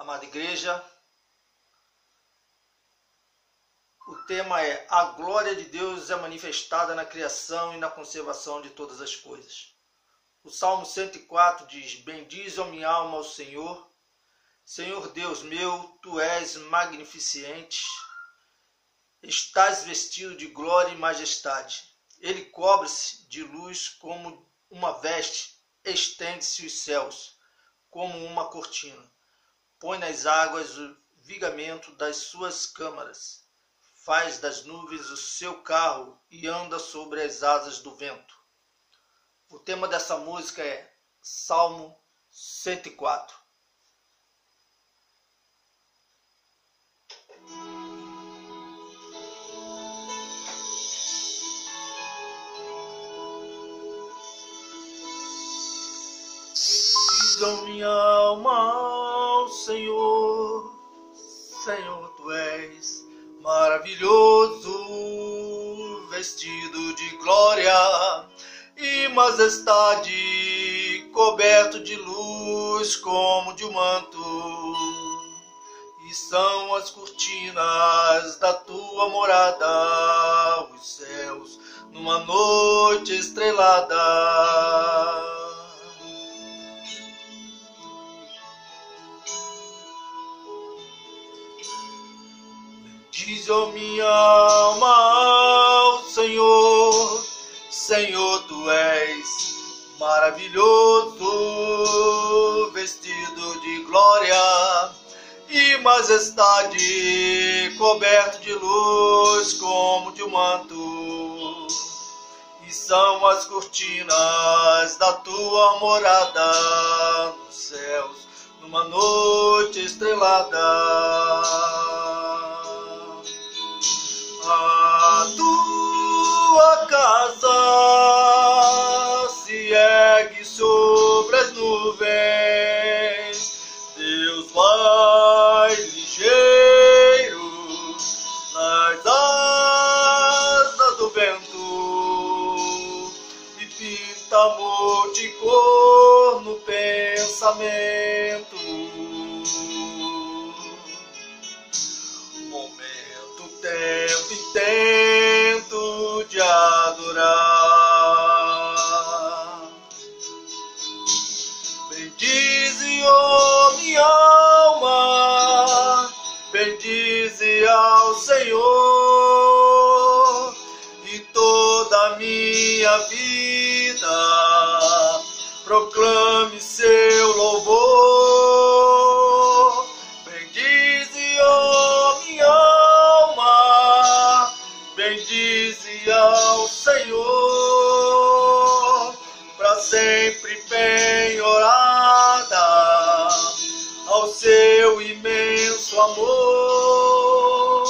Amada igreja, o tema é: a glória de Deus é manifestada na criação e na conservação de todas as coisas. O Salmo 104 diz: bendize, ó minha alma, ao Senhor. Senhor Deus meu, Tu és magnificente, estás vestido de glória e majestade. Ele cobre-se de luz como uma veste, estende-se os céus como uma cortina. Põe nas águas o vigamento das suas câmaras. Faz das nuvens o seu carro e anda sobre as asas do vento. O tema dessa música é Salmo 104. Diz, ó minha alma, ao Senhor, Senhor, Tu és maravilhoso, vestido de glória e majestade, coberto de luz como de um manto. E são as cortinas da Tua morada, os céus numa noite estrelada. Diz, ó minha alma, ao Senhor, Senhor, Tu és maravilhoso, vestido de glória e majestade, coberto de luz como de um manto. E são as cortinas da Tua morada, nos céus, numa noite estrelada. A Tua casa se ergue sobre as nuvens, Deus vai ligeiro nas asas do vento e pinta amor de cor no pensamento. Tempo intento de adorar. Bendize, ó minha alma, bendize ao Senhor, e toda a minha vida proclame seu louvor. Bendize, ó minha alma, bendize ao Senhor, para sempre penhorada ao seu imenso amor.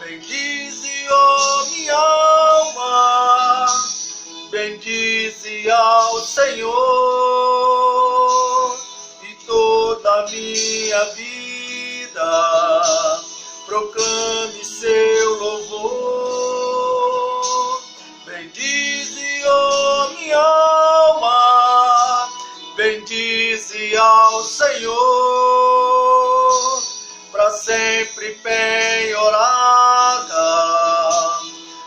Bendize, ó minha alma, bendize ao Senhor, e toda a minha vida proclame seu louvor. Bendize, ó minha alma, bendize ao Senhor, para sempre penhorada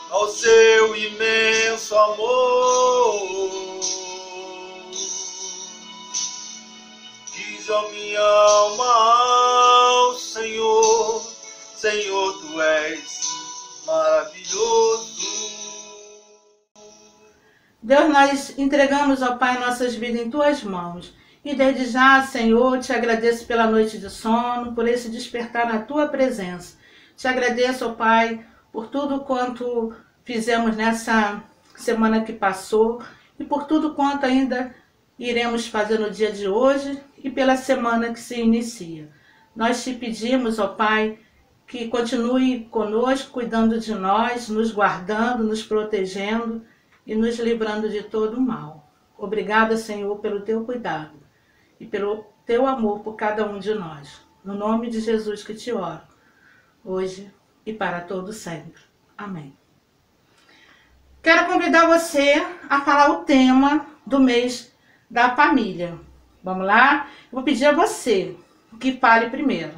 ao seu imenso amor. Diz, ó minha alma, ao Senhor, Senhor, Tu és maravilhoso. Deus, nós entregamos, ó Pai, nossas vidas em Tuas mãos. E desde já, Senhor, Te agradeço pela noite de sono, por esse despertar na Tua presença. Te agradeço, ó Pai, por tudo quanto fizemos nessa semana que passou e por tudo quanto ainda iremos fazer no dia de hoje e pela semana que se inicia. Nós Te pedimos, ó Pai, que continue conosco, cuidando de nós, nos guardando, nos protegendo e nos livrando de todo o mal. Obrigada, Senhor, pelo Teu cuidado e pelo Teu amor por cada um de nós. No nome de Jesus que Te oro, hoje e para todo sempre. Amém. Quero convidar você a falar o tema do mês da família. Vamos lá? Eu vou pedir a você que fale primeiro.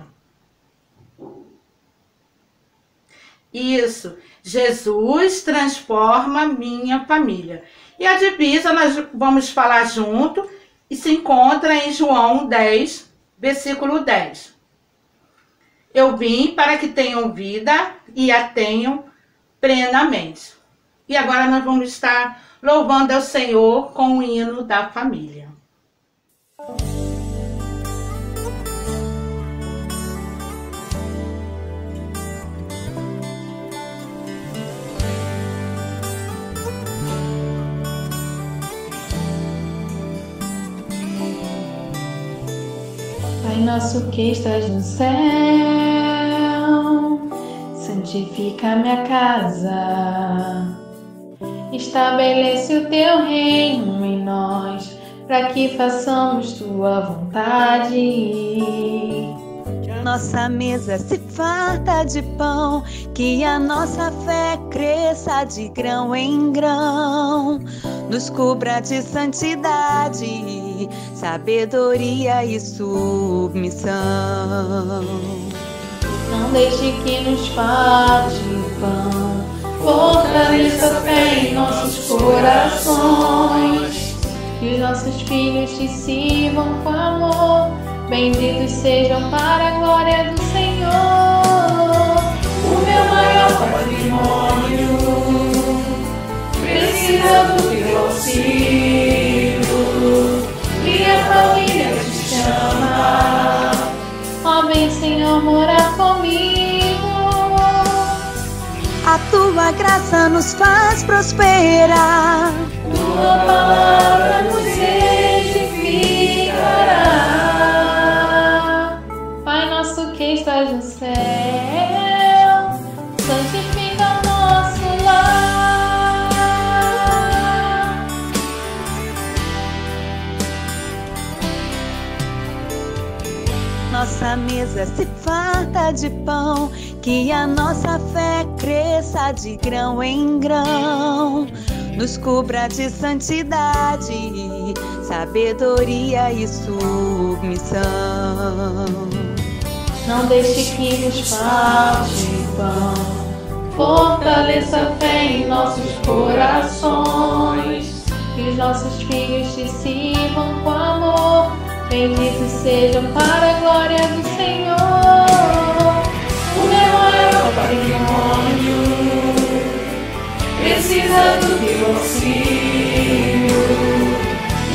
Isso. Jesus transforma minha família. E a divisa nós vamos falar junto e se encontra em João 10, versículo 10. Eu vim para que tenham vida e a tenham plenamente. E agora nós vamos estar louvando ao Senhor com o hino da família. Pai nosso que estás no céu, santifica a minha casa. Estabelece o teu reino em nós, para que façamos tua vontade. Que a nossa mesa se farta de pão, que a nossa fé cresça de grão em grão. Nos cubra de santidade, sabedoria e submissão. Não deixe que nos falte pão, fortaleça a fé em nossos corações. Que os nossos filhos te sirvam com amor, benditos sejam para a glória do Senhor. O meu maior patrimônio precisa do teu auxílio, minha família te chama. Ó, vem Senhor morar comigo. A tua graça nos faz prosperar, Tua palavra nos edificará. Pai nosso que estás no céu, santifica o nosso lar. nossa mesa se farta de pão, que a nossa fé cresça de grão em grão. Nos cubra de santidade, sabedoria e submissão. Não deixe que nos falte pão, fortaleça a fé em nossos corações. Que os nossos filhos te sirvam com amor, benditos sejam para a glória do Senhor. O meu maior patrimônio precisa do teu auxílio,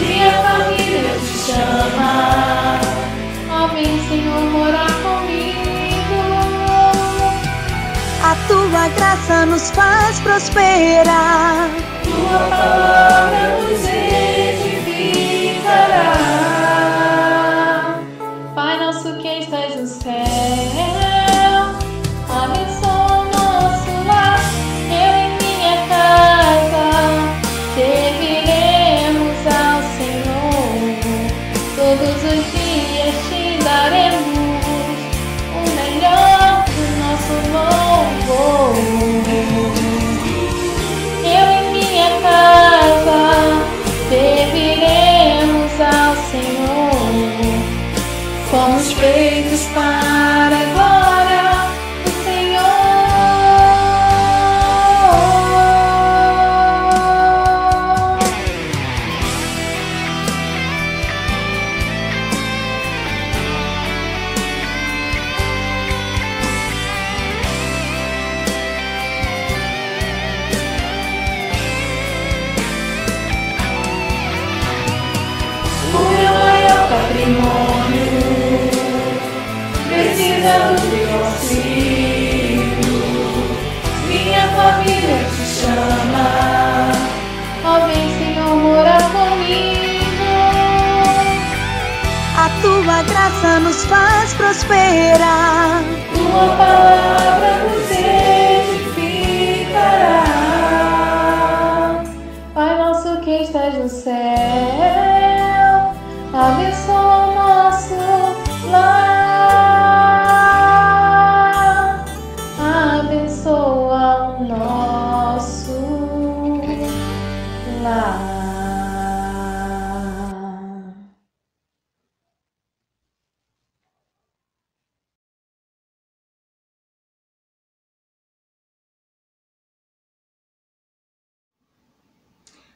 minha família te chama. Ó, vem Senhor morar comigo. A tua graça nos faz prosperar, Tua palavra nos edificará. Pai nosso que estás no céu, abençoa o nosso lar. Eu e minha casa serviremos ao Senhor. Todos os dias te daremos o melhor do nosso louvor. Eu e minha casa serviremos ao Senhor. Fomos feitos para a glória do O meu maior patrimônio precisa do teu auxílio, minha família te chama. Ó, vem Senhor morar comigo. a tua graça nos faz prosperar, Tua palavra nos edificará. Pai nosso que estás no céu, abençoa o nosso lar. Abençoa o nosso lar.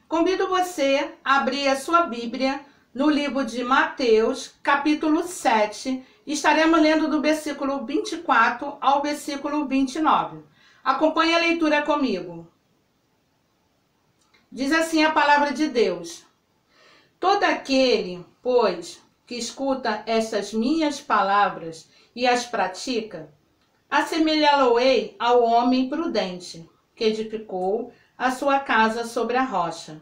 Convido você a abrir a sua Bíblia no livro de Mateus, capítulo 7. Estaremos lendo do versículo 24 ao versículo 29. Acompanhe a leitura comigo. Diz assim a palavra de Deus: todo aquele, pois, que escuta estas minhas palavras e as pratica, assemelhá-lo-ei ao homem prudente, que edificou a sua casa sobre a rocha.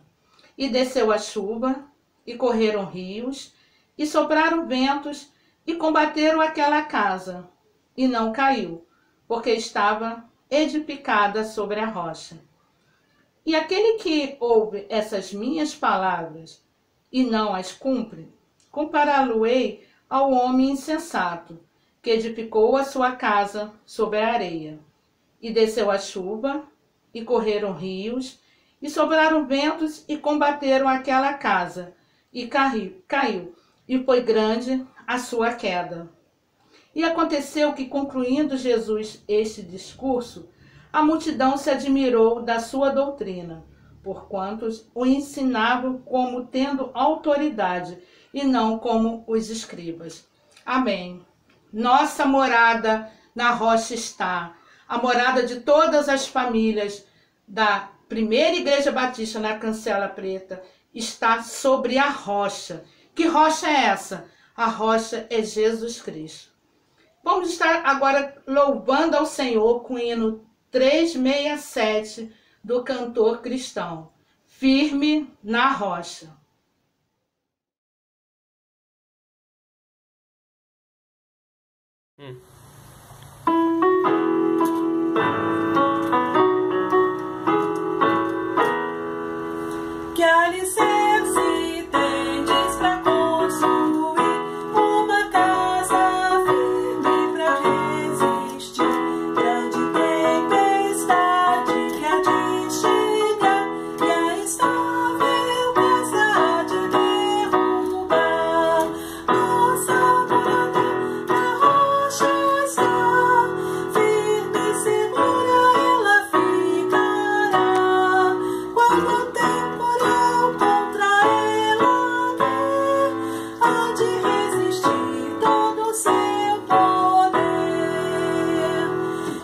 E desceu a chuva, e correram rios, e sopraram ventos, e combateram aquela casa, e não caiu, porque estava edificada sobre a rocha. E aquele que ouve essas minhas palavras e não as cumpre, compará-lo-ei ao homem insensato, que edificou a sua casa sobre a areia. E desceu a chuva, e correram rios, e sopraram ventos, e combateram aquela casa, e caiu, e foi grande a sua queda. E aconteceu que, concluindo Jesus este discurso, a multidão se admirou da sua doutrina, porquanto o ensinavam como tendo autoridade, e não como os escribas. Amém. Nossa morada na rocha está, a morada de todas as famílias da Primeira Igreja Batista na Cancela Preta está sobre a rocha. Que rocha é essa? A rocha é Jesus Cristo. Vamos estar agora louvando ao Senhor com o hino 367 do cantor cristão, Firme na Rocha. Que alicerce tendes pra construir uma casa firme pra resistir grande tempestade que há de chegar e a instável casa de derrubar. Nossa morada na rocha está, firme e segura ela ficará. Quando o temporal contra ela der, há de resistir todo o seu poder.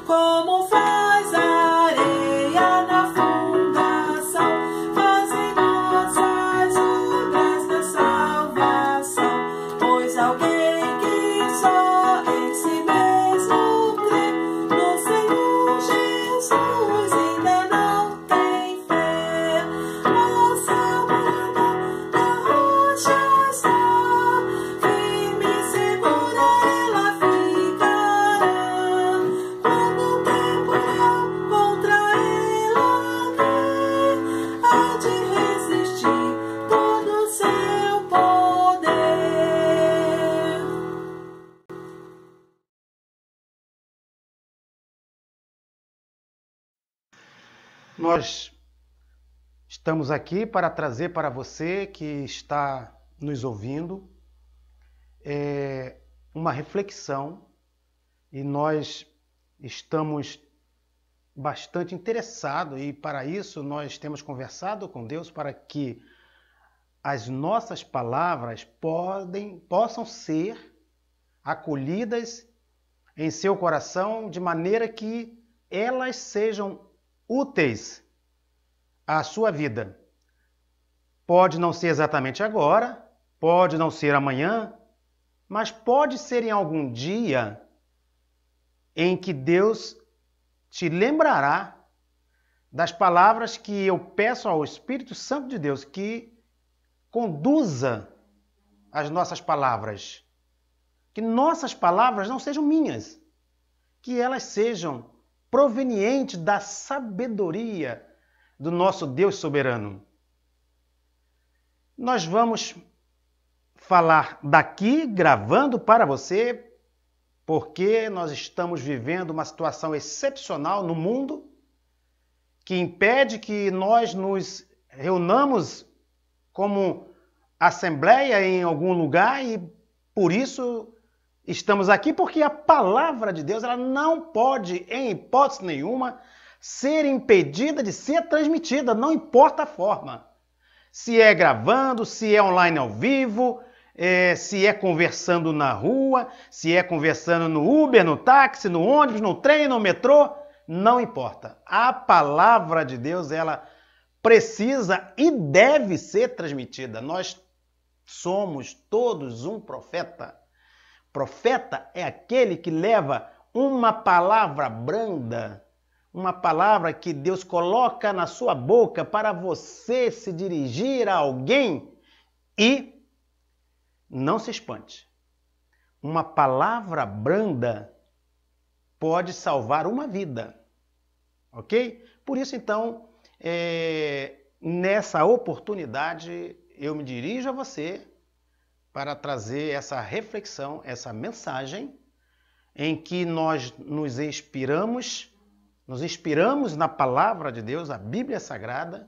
Como faz a areia na fundação, fazem nossas obras da salvação. Pois alguém que só em si mesmo crê no Senhor Jesus ainda não tem fé. Nossa morada na rocha está, firme e segura ela ficará. Quando o temporal contra ela der, há de resistir todo o seu poder. Nós estamos aqui para trazer para você que está nos ouvindo uma reflexão, e nós estamos bastante interessados, e para isso nós temos conversado com Deus para que as nossas palavras possam ser acolhidas em seu coração de maneira que elas sejam úteis à sua vida. Pode não ser exatamente agora, pode não ser amanhã, mas pode ser em algum dia em que Deus te lembrará das palavras que eu peço ao Espírito Santo de Deus que conduza as nossas palavras. Que nossas palavras não sejam minhas, que elas sejam provenientes da sabedoria do nosso Deus soberano. Nós vamos falar daqui, gravando para você, porque nós estamos vivendo uma situação excepcional no mundo que impede que nós nos reunamos como assembleia em algum lugar, e por isso estamos aqui, porque a palavra de Deus ela não pode, em hipótese nenhuma, ser impedida de ser transmitida, não importa a forma. se é gravando, se é online ao vivo, se é conversando na rua, se é conversando no Uber, no táxi, no ônibus, no trem, no metrô, não importa. A palavra de Deus, ela precisa e deve ser transmitida. Nós somos todos um profeta. Profeta é aquele que leva uma palavra branda, uma palavra que Deus coloca na sua boca para você se dirigir a alguém e não se espante. Uma palavra branda pode salvar uma vida, ok? Por isso, então, nessa oportunidade, eu me dirijo a você para trazer essa reflexão, essa mensagem em que nós nos inspiramos na palavra de Deus, a Bíblia Sagrada,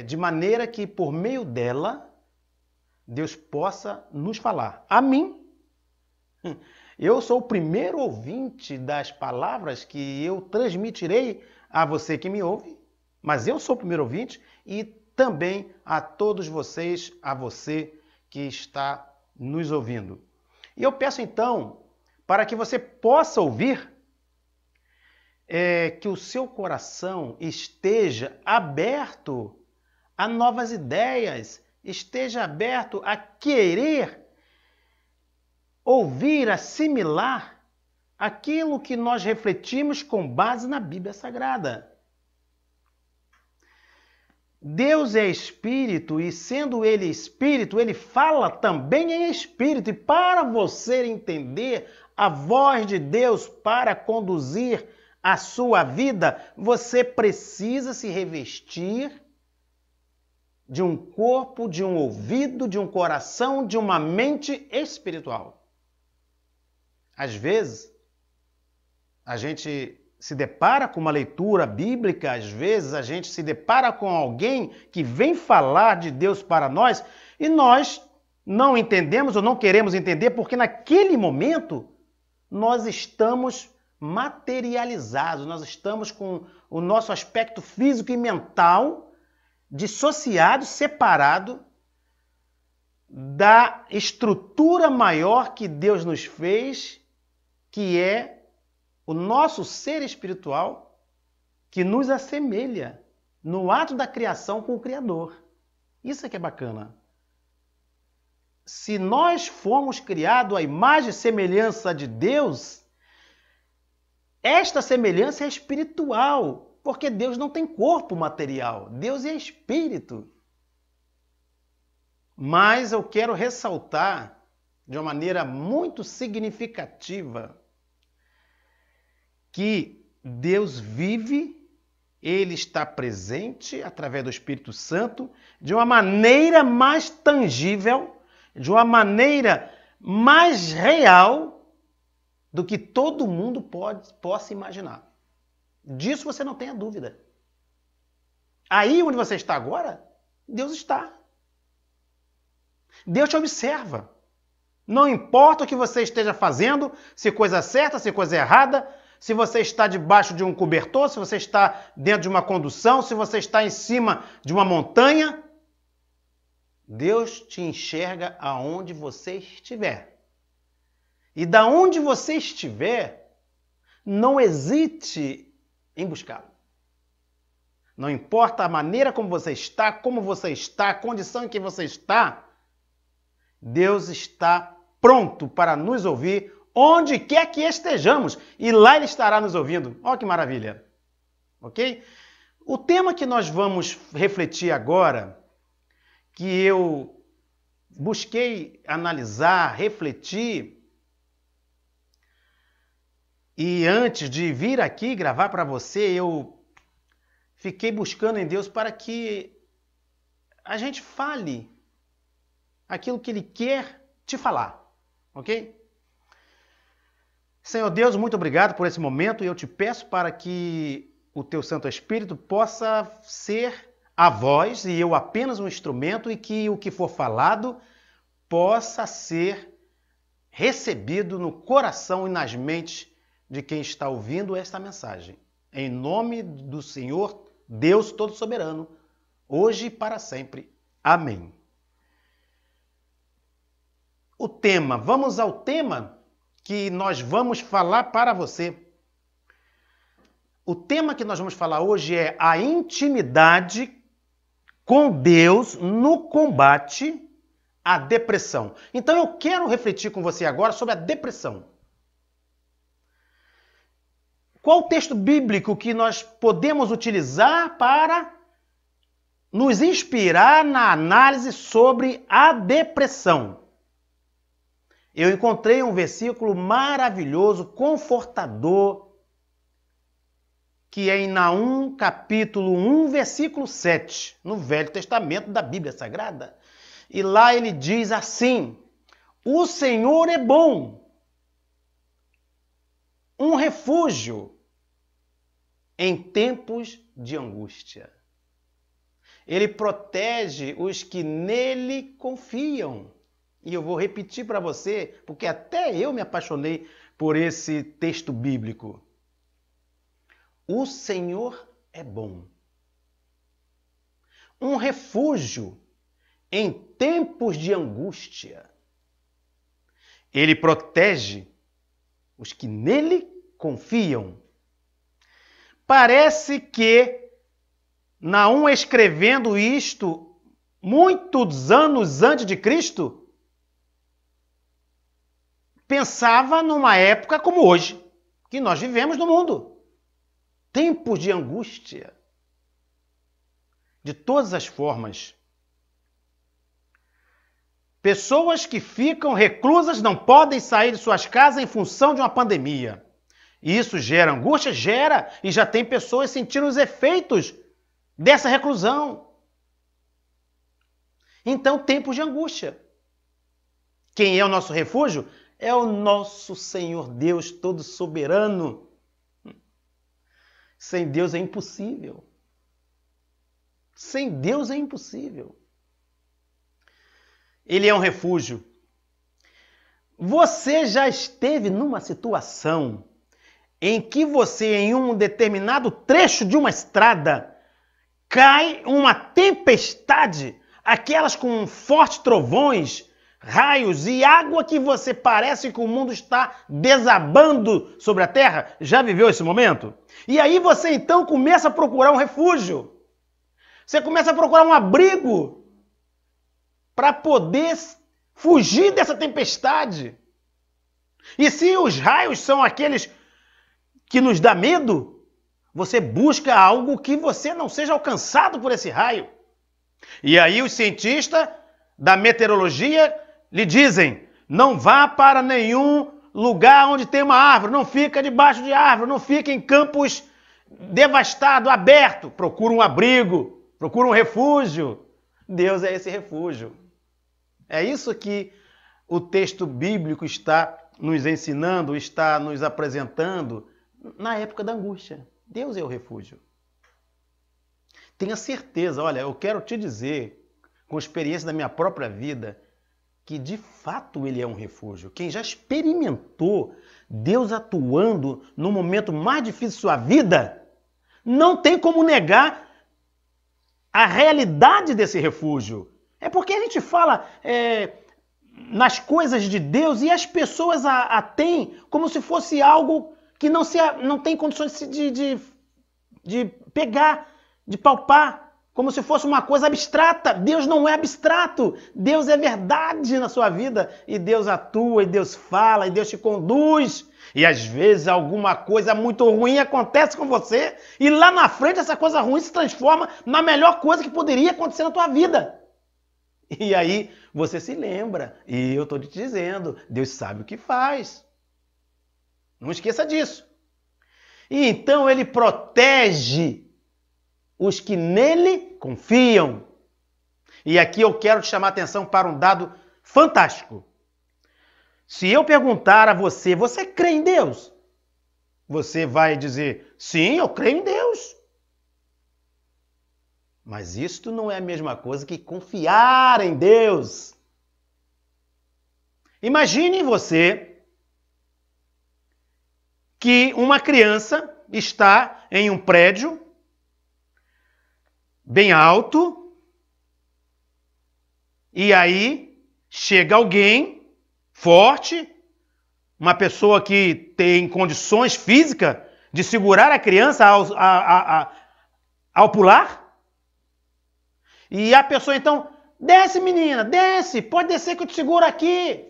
de maneira que por meio dela Deus possa nos falar. A mim, eu sou o primeiro ouvinte das palavras que eu transmitirei a você que me ouve, mas eu sou o primeiro ouvinte e também a todos vocês, a você que está nos ouvindo. E eu peço então, para que você possa ouvir, que o seu coração esteja aberto a novas ideias, esteja aberto a querer ouvir, assimilar aquilo que nós refletimos com base na Bíblia Sagrada. Deus é Espírito e, sendo Ele Espírito, Ele fala também em Espírito. E para você entender a voz de Deus para conduzir a sua vida, você precisa se revestir de um corpo, de um ouvido, de um coração, de uma mente espiritual. Às vezes, a gente se depara com uma leitura bíblica, às vezes a gente se depara com alguém que vem falar de Deus para nós e nós não entendemos ou não queremos entender porque naquele momento nós estamos materializados, nós estamos com o nosso aspecto físico e mental dissociado, separado da estrutura maior que Deus nos fez, que é o nosso ser espiritual, que nos assemelha no ato da criação com o Criador. Isso é que é bacana. Se nós fomos criados à imagem e semelhança de Deus, esta semelhança é espiritual, porque Deus não tem corpo material, Deus é espírito. Mas eu quero ressaltar de uma maneira muito significativa que Deus vive, Ele está presente através do Espírito Santo de uma maneira mais tangível, de uma maneira mais real do que todo mundo possa imaginar. Disso você não tenha dúvida. Aí onde você está agora, Deus está. Deus te observa. Não importa o que você esteja fazendo, se coisa certa, se coisa errada, se você está debaixo de um cobertor, se você está dentro de uma condução, se você está em cima de uma montanha, Deus te enxerga aonde você estiver. E da onde você estiver, não hesite em buscá-lo. Não importa a maneira como você está, a condição em que você está, Deus está pronto para nos ouvir onde quer que estejamos, e lá Ele estará nos ouvindo. Olha que maravilha! Ok? O tema que nós vamos refletir agora, que eu busquei analisar, refletir, e antes de vir aqui gravar para você, eu fiquei buscando em Deus para que a gente fale aquilo que Ele quer te falar, ok? Senhor Deus, muito obrigado por esse momento e eu te peço para que o Teu Santo Espírito possa ser a voz e eu apenas um instrumento e que o que for falado possa ser recebido no coração e nas mentes de quem está ouvindo esta mensagem. Em nome do Senhor, Deus Todo-Soberano, hoje e para sempre. Amém. O tema, vamos ao tema que nós vamos falar para você. O tema que nós vamos falar hoje é a intimidade com Deus no combate à depressão. Então eu quero refletir com você agora sobre a depressão. Qual o texto bíblico que nós podemos utilizar para nos inspirar na análise sobre a depressão? Eu encontrei um versículo maravilhoso, confortador, que é em Naum, capítulo 1, versículo 7, no Velho Testamento da Bíblia Sagrada. E lá ele diz assim: o Senhor é bom, um refúgio em tempos de angústia. Ele protege os que nele confiam. E eu vou repetir para você, porque até eu me apaixonei por esse texto bíblico. O Senhor é bom, um refúgio em tempos de angústia. Ele protege os que nele confiam. Parece que Naum, escrevendo isto muitos anos antes de Cristo, pensava numa época como hoje, que nós vivemos no mundo. Tempos de angústia, de todas as formas. Pessoas que ficam reclusas não podem sair de suas casas em função de uma pandemia. E isso gera angústia? Gera. E já tem pessoas sentindo os efeitos dessa reclusão. Então, tempos de angústia. Quem é o nosso refúgio? É o nosso Senhor Deus todo soberano. Sem Deus é impossível. Sem Deus é impossível. Ele é um refúgio. Você já esteve numa situação em que você, em um determinado trecho de uma estrada, cai uma tempestade, aquelas com fortes trovões, raios e água que você parece que o mundo está desabando sobre a terra? Já viveu esse momento? E aí você então começa a procurar um refúgio. Você começa a procurar um abrigo para poder fugir dessa tempestade. E se os raios são aqueles que nos dá medo, você busca algo que você não seja alcançado por esse raio. E aí os cientistas da meteorologia lhe dizem: não vá para nenhum lugar onde tem uma árvore, não fica debaixo de árvore, não fica em campos devastados, abertos. Procura um abrigo, procura um refúgio. Deus é esse refúgio. É isso que o texto bíblico está nos ensinando, está nos apresentando na época da angústia. Deus é o refúgio. Tenha certeza, olha, eu quero te dizer, com experiência da minha própria vida, que de fato ele é um refúgio. Quem já experimentou Deus atuando no momento mais difícil de sua vida, não tem como negar a realidade desse refúgio. É porque a gente fala nas coisas de Deus e as pessoas a têm como se fosse algo que não tem condições de pegar, de palpar, como se fosse uma coisa abstrata. Deus não é abstrato. Deus é verdade na sua vida. E Deus atua, e Deus fala, e Deus te conduz. E às vezes alguma coisa muito ruim acontece com você e lá na frente essa coisa ruim se transforma na melhor coisa que poderia acontecer na tua vida. E aí você se lembra. E eu estou te dizendo, Deus sabe o que faz. Não esqueça disso. E então ele protege os que nele confiam. E aqui eu quero te chamar a atenção para um dado fantástico. Se eu perguntar a você, você crê em Deus? Você vai dizer, sim, eu creio em Deus. Mas isto não é a mesma coisa que confiar em Deus. Imagine você que uma criança está em um prédio bem alto E aí chega alguém forte, uma pessoa que tem condições físicas de segurar a criança ao pular. E a pessoa então, desce menina, desce, pode descer que eu te seguro aqui.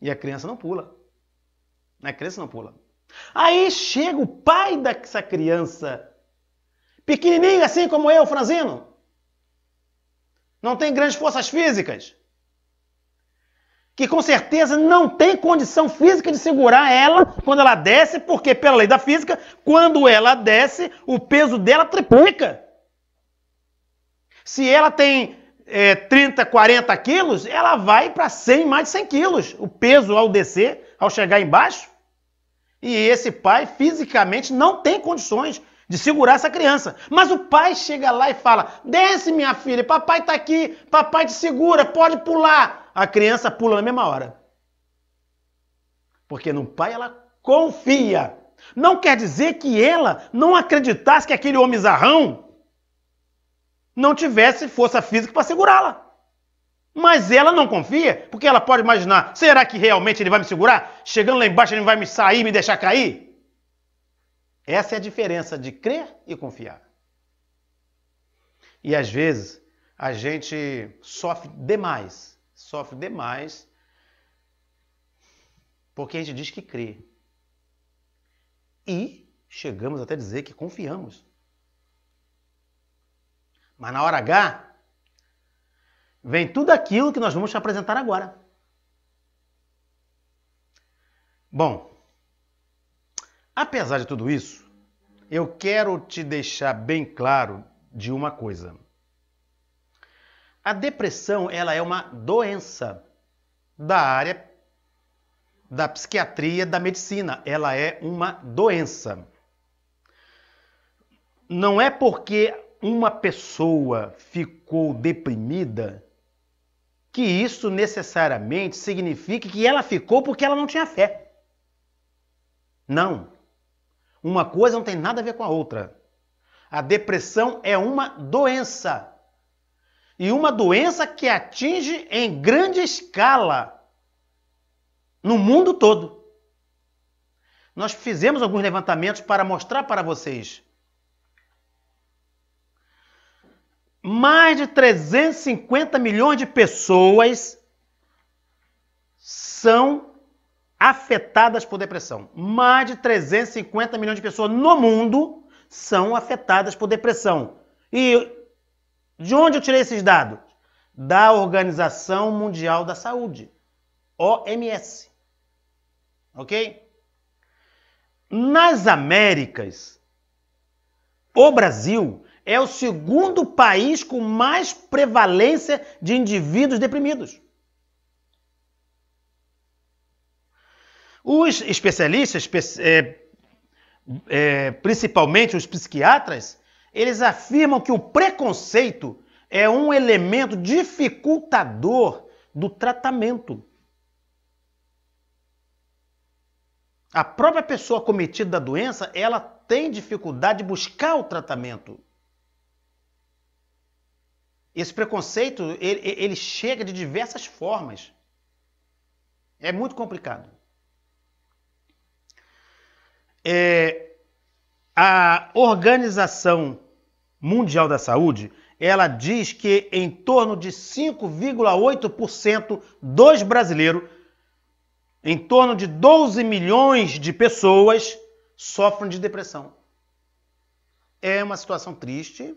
E a criança não pula. A criança não pula. Aí chega o pai dessa criança, pequenininho assim como eu, franzino. Não tem grandes forças físicas. Que com certeza não tem condição física de segurar ela quando ela desce, porque pela lei da física, quando ela desce, o peso dela triplica. Se ela tem 30, 40 quilos, ela vai para 100, mais de 100 quilos. O peso ao descer, ao chegar embaixo. E esse pai fisicamente não tem condições de segurar essa criança. Mas o pai chega lá e fala, desce minha filha, papai está aqui, papai te segura, pode pular. A criança pula na mesma hora. Porque no pai ela confia. Não quer dizer que ela não acreditasse que aquele homem zarrão não tivesse força física para segurá-la. Mas ela não confia, porque ela pode imaginar, será que realmente ele vai me segurar? Chegando lá embaixo ele vai me sair e me deixar cair? Essa é a diferença de crer e confiar. E às vezes a gente sofre demais, porque a gente diz que crê. E chegamos até a dizer que confiamos. Mas na hora H, vem tudo aquilo que nós vamos te apresentar agora. Bom, apesar de tudo isso, eu quero te deixar bem claro de uma coisa. A depressão, ela é uma doença da área da psiquiatria, da medicina. Ela é uma doença. Não é porque uma pessoa ficou deprimida que isso necessariamente significa que ela ficou porque ela não tinha fé. Não. Uma coisa não tem nada a ver com a outra. A depressão é uma doença. E uma doença que atinge em grande escala no mundo todo. Nós fizemos alguns levantamentos para mostrar para vocês. Mais de 350 milhões de pessoas são afetadas por depressão. Mais de 350 milhões de pessoas no mundo são afetadas por depressão. E de onde eu tirei esses dados? Da Organização Mundial da Saúde, OMS. Ok? Nas Américas, o Brasil é o segundo país com mais prevalência de indivíduos deprimidos. Os especialistas, principalmente os psiquiatras, eles afirmam que o preconceito é um elemento dificultador do tratamento. A própria pessoa acometida da doença, ela tem dificuldade de buscar o tratamento. Esse preconceito, ele chega de diversas formas. É muito complicado. A Organização Mundial da Saúde, ela diz que em torno de 5,8% dos brasileiros, em torno de 12 milhões de pessoas, sofrem de depressão. É uma situação triste,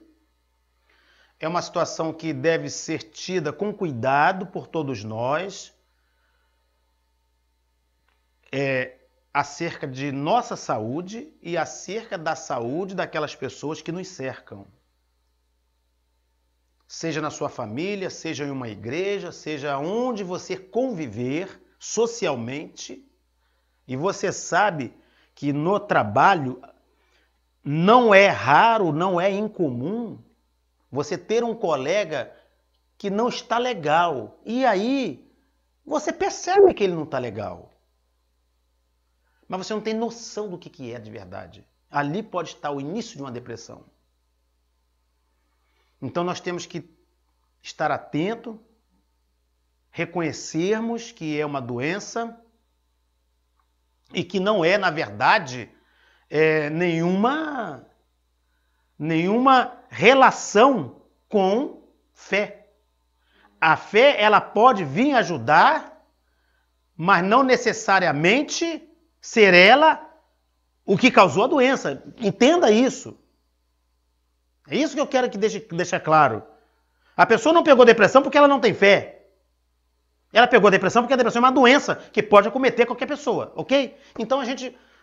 é uma situação que deve ser tida com cuidado por todos nós, acerca de nossa saúde e acerca da saúde daquelas pessoas que nos cercam. Seja na sua família, seja em uma igreja, seja onde você conviver socialmente, e você sabe que no trabalho não é raro, não é incomum você ter um colega que não está legal. E aí você percebe que ele não está legal. Mas você não tem noção do que é de verdade. Ali pode estar o início de uma depressão. Então nós temos que estar atento, reconhecermos que é uma doença e que não é, na verdade, nenhuma relação com fé. A fé, ela pode vir ajudar, mas não necessariamente ser ela o que causou a doença. Entenda isso. É isso que eu quero que deixe claro. A pessoa não pegou depressão porque ela não tem fé. Ela pegou depressão porque a depressão é uma doença que pode acometer qualquer pessoa, ok? Então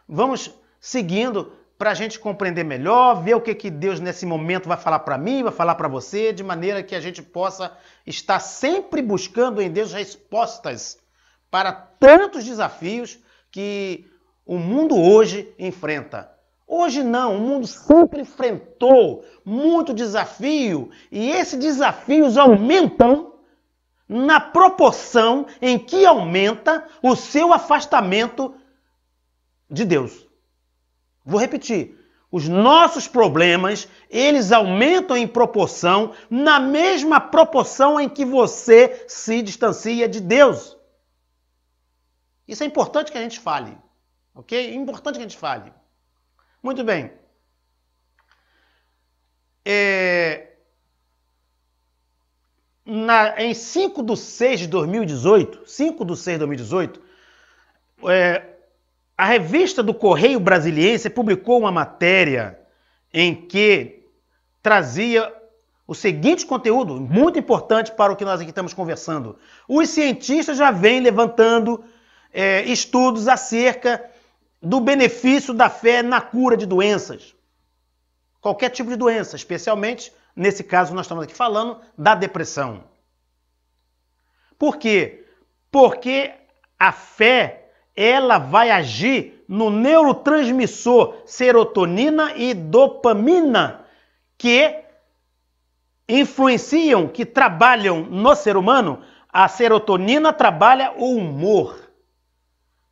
vamos seguindo para a gente compreender melhor, ver o que Deus nesse momento vai falar para mim, vai falar para você, de maneira que a gente possa estar sempre buscando em Deus respostas para tantos desafios que o mundo hoje enfrenta. Hoje não, o mundo sempre enfrentou muito desafio e esses desafios aumentam na proporção em que aumenta o seu afastamento de Deus. Vou repetir. Os nossos problemas, eles aumentam em proporção, na mesma proporção em que você se distancia de Deus. Isso é importante que a gente fale, ok? É importante que a gente fale. Muito bem. Em 5/6/2018, a revista do Correio Brasiliense publicou uma matéria em que trazia o seguinte conteúdo, muito importante para o que nós aqui estamos conversando. Os cientistas já vêm levantando estudos acerca do benefício da fé na cura de doenças. Qualquer tipo de doença, especialmente, nesse caso, nós estamos aqui falando da depressão. Por quê? Porque a fé ela vai agir no neurotransmissor serotonina e dopamina, que influenciam, que trabalham no ser humano. A serotonina trabalha o humor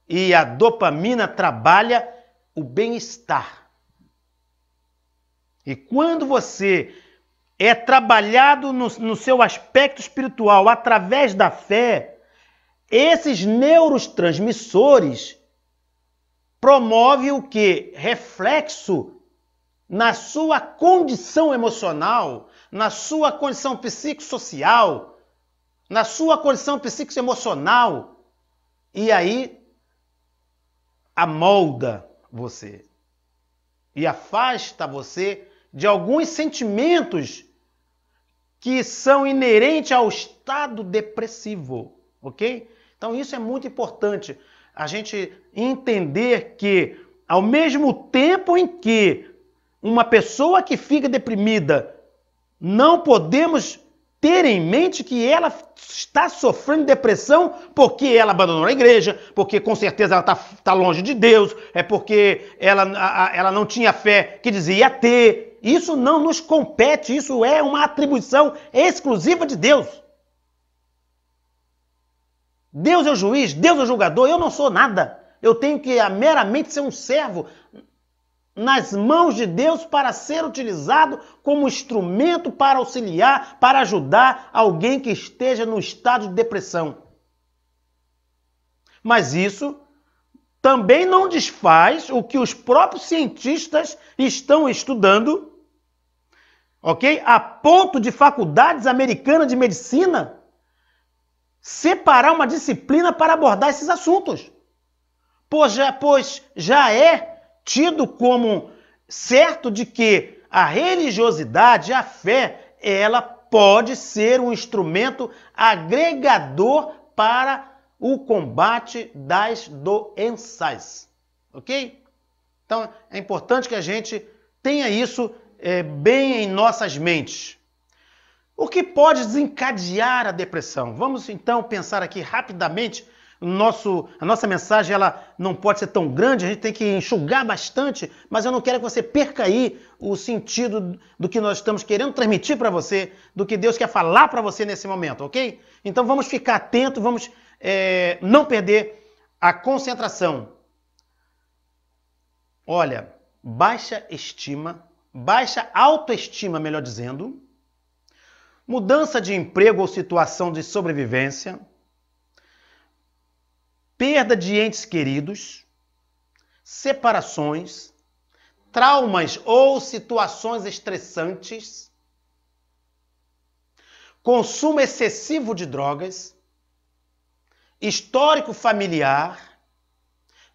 e a dopamina trabalha o bem-estar. E quando você é trabalhado no seu aspecto espiritual através da fé, esses neurotransmissores promovem o quê? Reflexo na sua condição emocional, na sua condição psicossocial, na sua condição psicoemocional. E aí amolda você e afasta você de alguns sentimentos que são inerentes ao estado depressivo, ok? Então isso é muito importante, a gente entender que ao mesmo tempo em que uma pessoa que fica deprimida, não podemos ter em mente que ela está sofrendo depressão porque ela abandonou a igreja, porque com certeza ela está longe de Deus, é porque ela não tinha fé que dizia ter. Isso não nos compete, isso é uma atribuição exclusiva de Deus. Deus é o juiz, Deus é o julgador, eu não sou nada. Eu tenho que meramente ser um servo nas mãos de Deus para ser utilizado como instrumento para auxiliar, para ajudar alguém que esteja no estado de depressão. Mas isso também não desfaz o que os próprios cientistas estão estudando, ok? A ponto de faculdades americanas de medicina separar uma disciplina para abordar esses assuntos. Pois já é tido como certo de que a religiosidade, a fé, ela pode ser um instrumento agregador para o combate das doenças. Ok? Então, é importante que a gente tenha isso bem em nossas mentes. O que pode desencadear a depressão? Vamos então pensar aqui rapidamente. A nossa mensagem ela não pode ser tão grande, a gente tem que enxugar bastante, mas eu não quero que você perca aí o sentido do que nós estamos querendo transmitir para você, do que Deus quer falar para você nesse momento, ok? Então vamos ficar atentos, vamos não perder a concentração. Olha, baixa autoestima, melhor dizendo, mudança de emprego ou situação de sobrevivência, perda de entes queridos, separações, traumas ou situações estressantes, consumo excessivo de drogas, histórico familiar,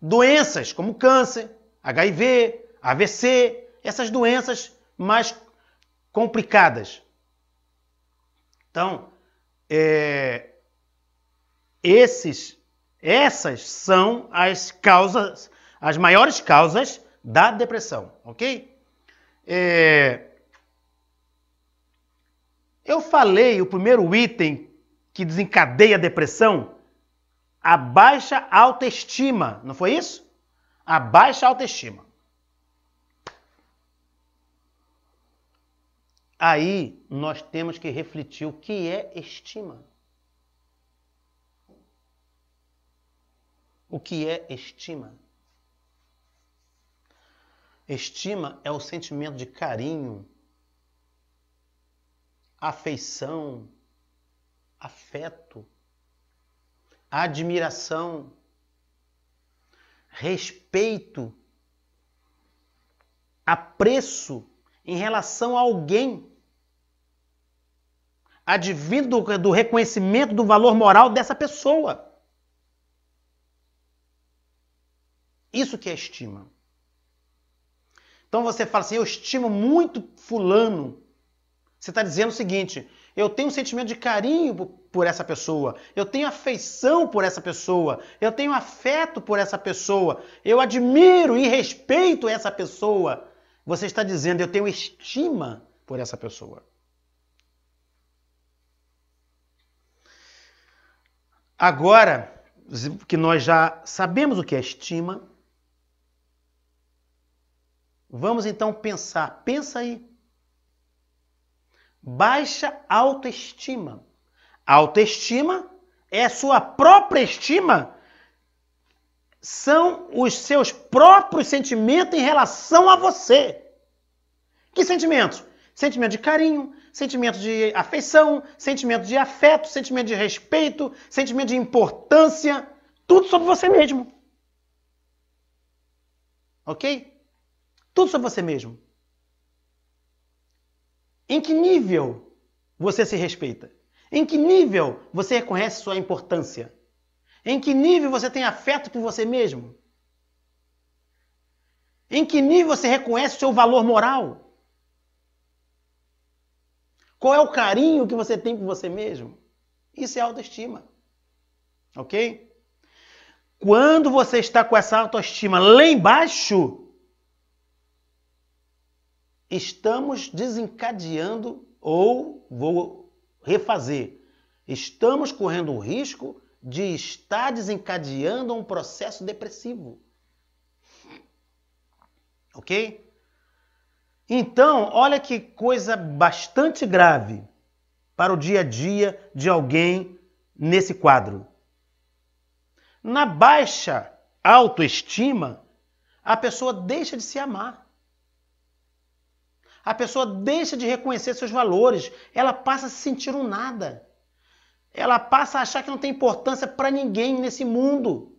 doenças como câncer, HIV, AVC, essas doenças mais complicadas. Então, essas são as causas, as maiores causas da depressão, ok? Eu falei o primeiro item que desencadeia a depressão, a baixa autoestima, não foi isso? A baixa autoestima. Aí nós temos que refletir o que é estima. O que é estima? Estima é o sentimento de carinho, afeição, afeto, admiração, respeito, apreço em relação a alguém, advindo do reconhecimento do valor moral dessa pessoa. Isso que é estima. Então você fala assim, eu estimo muito fulano. Você está dizendo o seguinte, eu tenho um sentimento de carinho por essa pessoa, eu tenho afeição por essa pessoa, eu tenho afeto por essa pessoa, eu admiro e respeito essa pessoa. Você está dizendo, eu tenho estima por essa pessoa. Agora, que nós já sabemos o que é estima, vamos então pensar. Pensa aí. Baixa autoestima. Autoestima é a sua própria estima. São os seus próprios sentimentos em relação a você. Que sentimentos? Sentimento de carinho, sentimento de afeição, sentimento de afeto, sentimento de respeito, sentimento de importância. Tudo sobre você mesmo. Ok? Tudo sobre você mesmo. Em que nível você se respeita? Em que nível você reconhece sua importância? Em que nível você tem afeto por você mesmo? Em que nível você reconhece o seu valor moral? Qual é o carinho que você tem por você mesmo? Isso é autoestima. Ok? Quando você está com essa autoestima lá embaixo, estamos desencadeando, ou vou refazer, estamos correndo o risco de estar desencadeando um processo depressivo. Ok? Então, olha que coisa bastante grave para o dia a dia de alguém nesse quadro. Na baixa autoestima, a pessoa deixa de se amar. A pessoa deixa de reconhecer seus valores. Ela passa a se sentir um nada. Ela passa a achar que não tem importância para ninguém nesse mundo.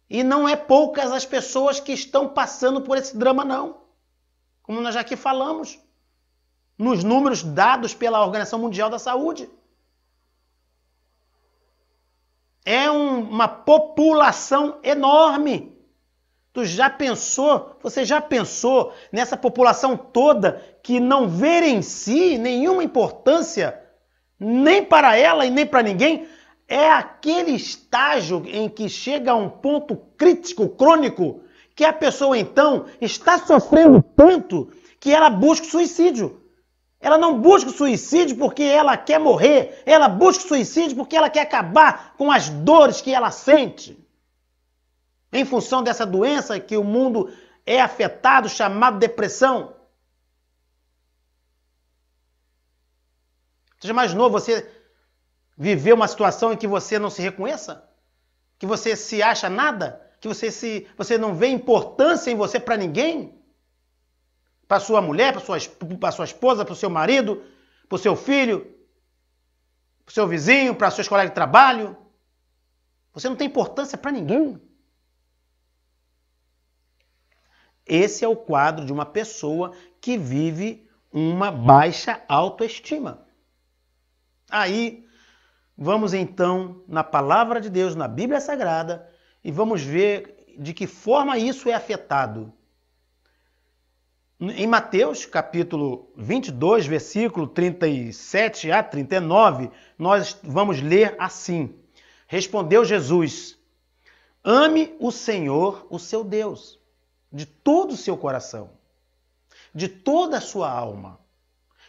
E não é poucas as pessoas que estão passando por esse drama, não. Como nós já aqui falamos, nos números dados pela Organização Mundial da Saúde. É uma população enorme. Você já pensou nessa população toda que não vê em si nenhuma importância, nem para ela e nem para ninguém? É aquele estágio em que chega a um ponto crítico, crônico, que a pessoa então está sofrendo tanto que ela busca o suicídio. Ela não busca o suicídio porque ela quer morrer, ela busca o suicídio porque ela quer acabar com as dores que ela sente. Em função dessa doença que o mundo é afetado, chamado depressão. Você já imaginou você viver uma situação em que você não se reconheça? Que você se acha nada? Que você não vê importância em você para ninguém? Para sua mulher, para sua esposa, para o seu marido, para o seu filho, para o seu vizinho, para seus colegas de trabalho. Você não tem importância para ninguém. Esse é o quadro de uma pessoa que vive uma baixa autoestima. Aí, vamos então na palavra de Deus, na Bíblia Sagrada, e vamos ver de que forma isso é afetado. Em Mateus, capítulo 22, versículo 37 a 39, nós vamos ler assim. Respondeu Jesus: ame o Senhor, o seu Deus, de todo o seu coração, de toda a sua alma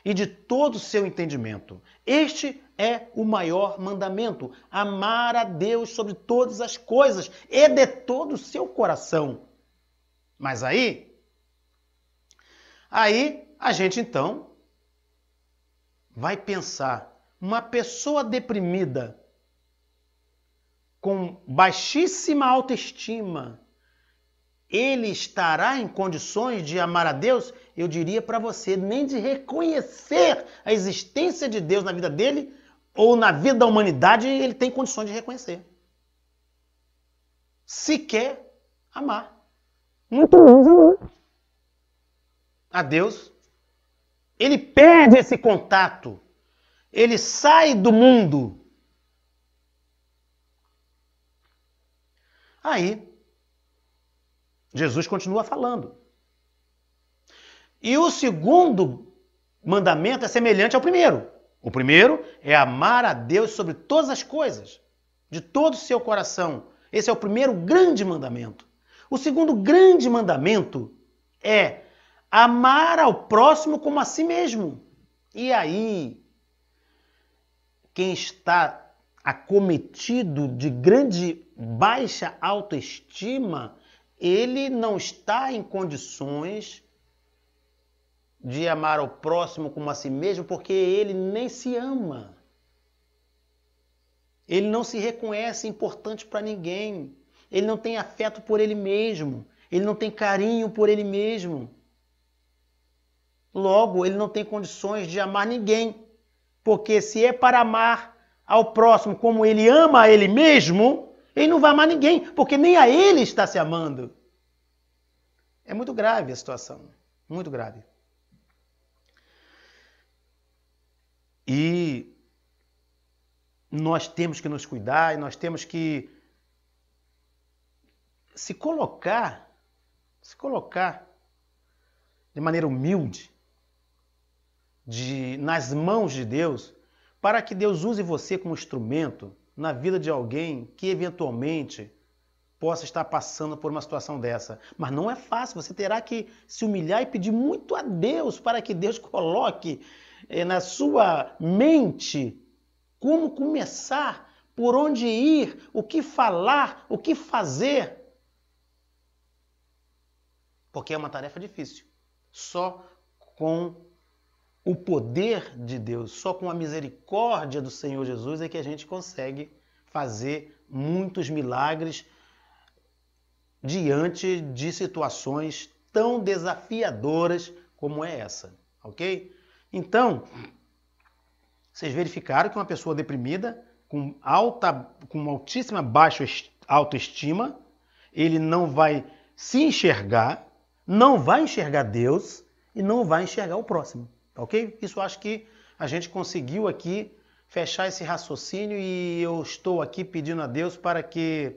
e de todo o seu entendimento. Este é o maior mandamento: amar a Deus sobre todas as coisas e de todo o seu coração. Mas aí a gente então vai pensar, uma pessoa deprimida, com baixíssima autoestima, ele estará em condições de amar a Deus? Eu diria para você, nem de reconhecer a existência de Deus na vida dele ou na vida da humanidade ele tem condições de reconhecer. Se quer amar. Muito menos amar a Deus. Ele perde esse contato. Ele sai do mundo. Aí, Jesus continua falando. E o segundo mandamento é semelhante ao primeiro. O primeiro é amar a Deus sobre todas as coisas, de todo o seu coração. Esse é o primeiro grande mandamento. O segundo grande mandamento é amar ao próximo como a si mesmo. E aí, quem está acometido de grande baixa autoestima, ele não está em condições de amar ao próximo como a si mesmo, porque ele nem se ama. Ele não se reconhece importante para ninguém. Ele não tem afeto por ele mesmo. Ele não tem carinho por ele mesmo. Logo, ele não tem condições de amar ninguém. Porque se é para amar ao próximo como ele ama a ele mesmo, ele não vai amar ninguém, porque nem a ele está se amando. É muito grave a situação. Muito grave. E nós temos que nos cuidar, e nós temos que se colocar de maneira humilde nas mãos de Deus, para que Deus use você como instrumento na vida de alguém que eventualmente possa estar passando por uma situação dessa. Mas não é fácil, você terá que se humilhar e pedir muito a Deus para que Deus coloque na sua mente como começar, por onde ir, o que falar, o que fazer. Porque é uma tarefa difícil. Só com o poder de Deus, só com a misericórdia do Senhor Jesus é que a gente consegue fazer muitos milagres diante de situações tão desafiadoras como é essa, ok? Então, vocês verificaram que uma pessoa deprimida, com altíssima baixa autoestima, ele não vai se enxergar, não vai enxergar Deus e não vai enxergar o próximo, ok? Isso acho que a gente conseguiu aqui fechar esse raciocínio e eu estou aqui pedindo a Deus para que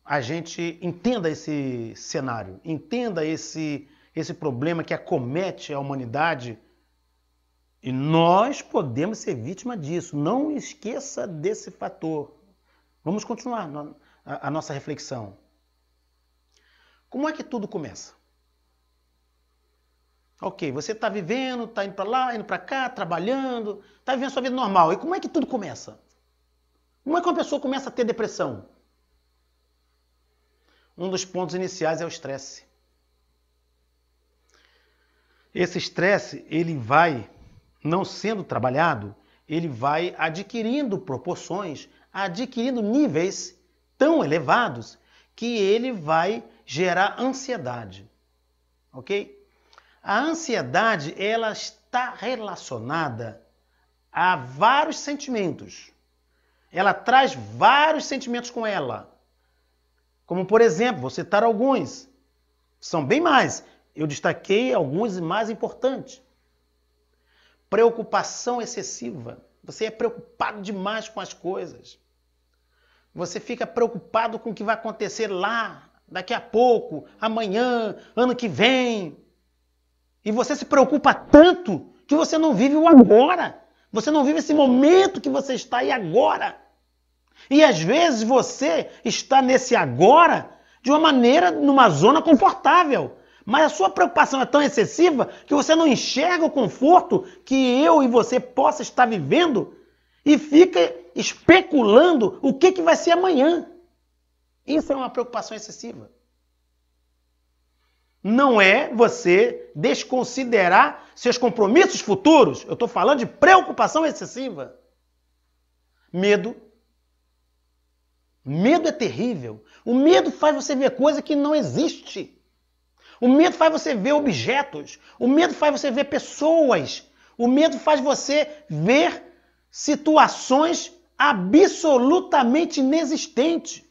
a gente entenda esse cenário, entenda esse problema que acomete a humanidade. E nós podemos ser vítima disso. Não esqueça desse fator. Vamos continuar a nossa reflexão. Como é que tudo começa? Ok, você está vivendo, está indo para lá, indo para cá, trabalhando, está vivendo a sua vida normal. E como é que tudo começa? Como é que uma pessoa começa a ter depressão? Um dos pontos iniciais é o estresse. Esse estresse, ele vai, não sendo trabalhado, ele vai adquirindo proporções, adquirindo níveis tão elevados que ele vai gerar ansiedade, ok? A ansiedade, ela está relacionada a vários sentimentos. Ela traz vários sentimentos com ela. Como, por exemplo, vou citar alguns. São bem mais. Eu destaquei alguns mais importantes. Preocupação excessiva. Você é preocupado demais com as coisas. Você fica preocupado com o que vai acontecer lá, daqui a pouco, amanhã, ano que vem. E você se preocupa tanto que você não vive o agora. Você não vive esse momento que você está aí agora. E às vezes você está nesse agora de uma maneira, numa zona confortável. Mas a sua preocupação é tão excessiva que você não enxerga o conforto que eu e você possa estar vivendo e fica especulando o que vai ser amanhã. Isso é uma preocupação excessiva. Não é você desconsiderar seus compromissos futuros. Eu estou falando de preocupação excessiva. Medo. Medo é terrível. O medo faz você ver coisa que não existe. O medo faz você ver objetos. O medo faz você ver pessoas. O medo faz você ver situações absolutamente inexistentes.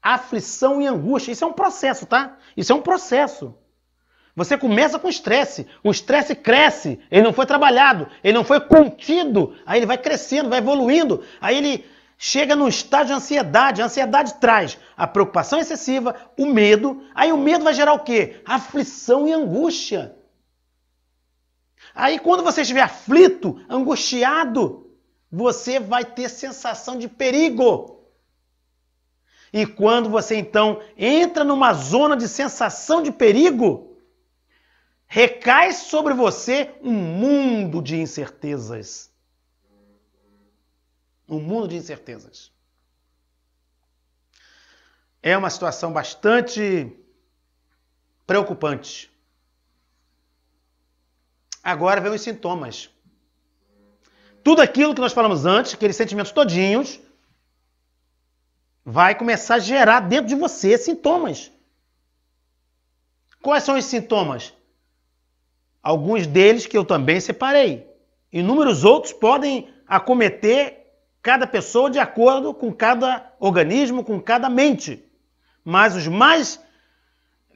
Aflição e angústia. Isso é um processo, tá? Isso é um processo. Você começa com estresse. O estresse cresce. Ele não foi trabalhado. Ele não foi contido. Aí ele vai crescendo, vai evoluindo. Aí ele chega num estágio de ansiedade. A ansiedade traz a preocupação excessiva, o medo. Aí o medo vai gerar o quê? Aflição e angústia. Aí quando você estiver aflito, angustiado, você vai ter sensação de perigo. E quando você então entra numa zona de sensação de perigo, recai sobre você um mundo de incertezas. Um mundo de incertezas. É uma situação bastante preocupante. Agora vem os sintomas. Tudo aquilo que nós falamos antes, aqueles sentimentos todinhos, vai começar a gerar dentro de você sintomas. Quais são os sintomas? Alguns deles que eu também separei. Inúmeros outros podem acometer cada pessoa de acordo com cada organismo, com cada mente. Mas os mais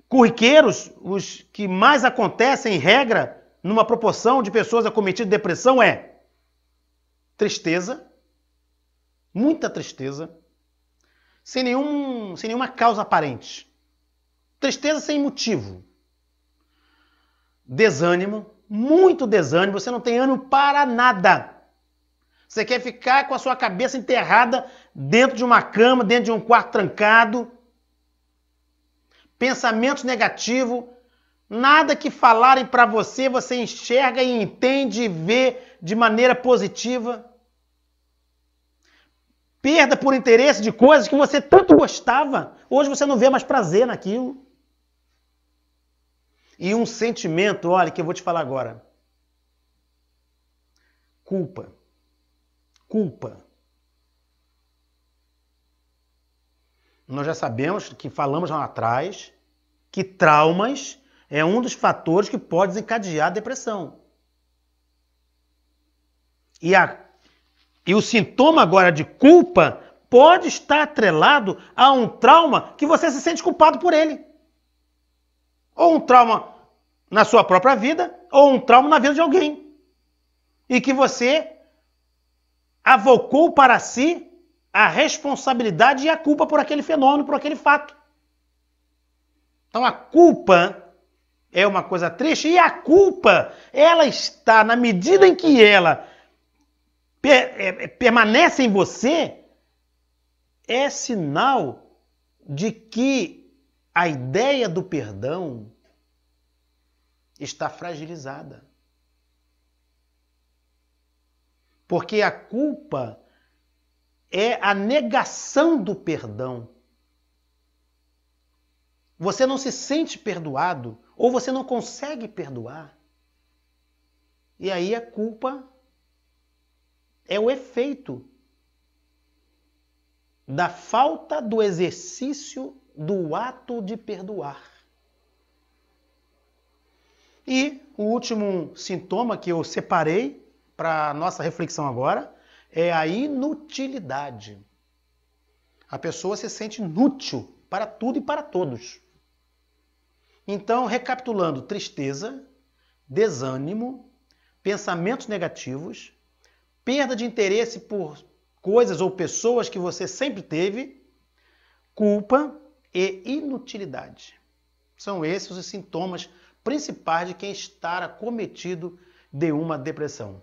corriqueiros, os que mais acontecem em regra, numa proporção de pessoas acometidas de depressão é tristeza, muita tristeza, sem nenhuma causa aparente. Tristeza sem motivo. Desânimo, muito desânimo, você não tem ânimo para nada. Você quer ficar com a sua cabeça enterrada dentro de uma cama, dentro de um quarto trancado. Pensamentos negativos, nada que falarem para você, você enxerga e entende e vê de maneira positiva. Perda por interesse de coisas que você tanto gostava. Hoje você não vê mais prazer naquilo. E um sentimento, olha, que eu vou te falar agora. Culpa. Culpa. Nós já sabemos, que falamos lá atrás, que traumas é um dos fatores que pode desencadear a depressão. E o sintoma agora de culpa pode estar atrelado a um trauma que você se sente culpado por ele. Ou um trauma na sua própria vida, ou um trauma na vida de alguém. E que você avocou para si a responsabilidade e a culpa por aquele fenômeno, por aquele fato. Então a culpa é uma coisa triste e a culpa, ela está, na medida em que ela permanece em você, é sinal de que a ideia do perdão está fragilizada. Porque a culpa é a negação do perdão. Você não se sente perdoado ou você não consegue perdoar. E aí a culpa é o efeito da falta do exercício do ato de perdoar. E o último sintoma que eu separei para a nossa reflexão agora é a inutilidade. A pessoa se sente inútil para tudo e para todos. Então, recapitulando, tristeza, desânimo, pensamentos negativos, perda de interesse por coisas ou pessoas que você sempre teve, culpa e inutilidade. São esses os sintomas principais de quem está acometido de uma depressão.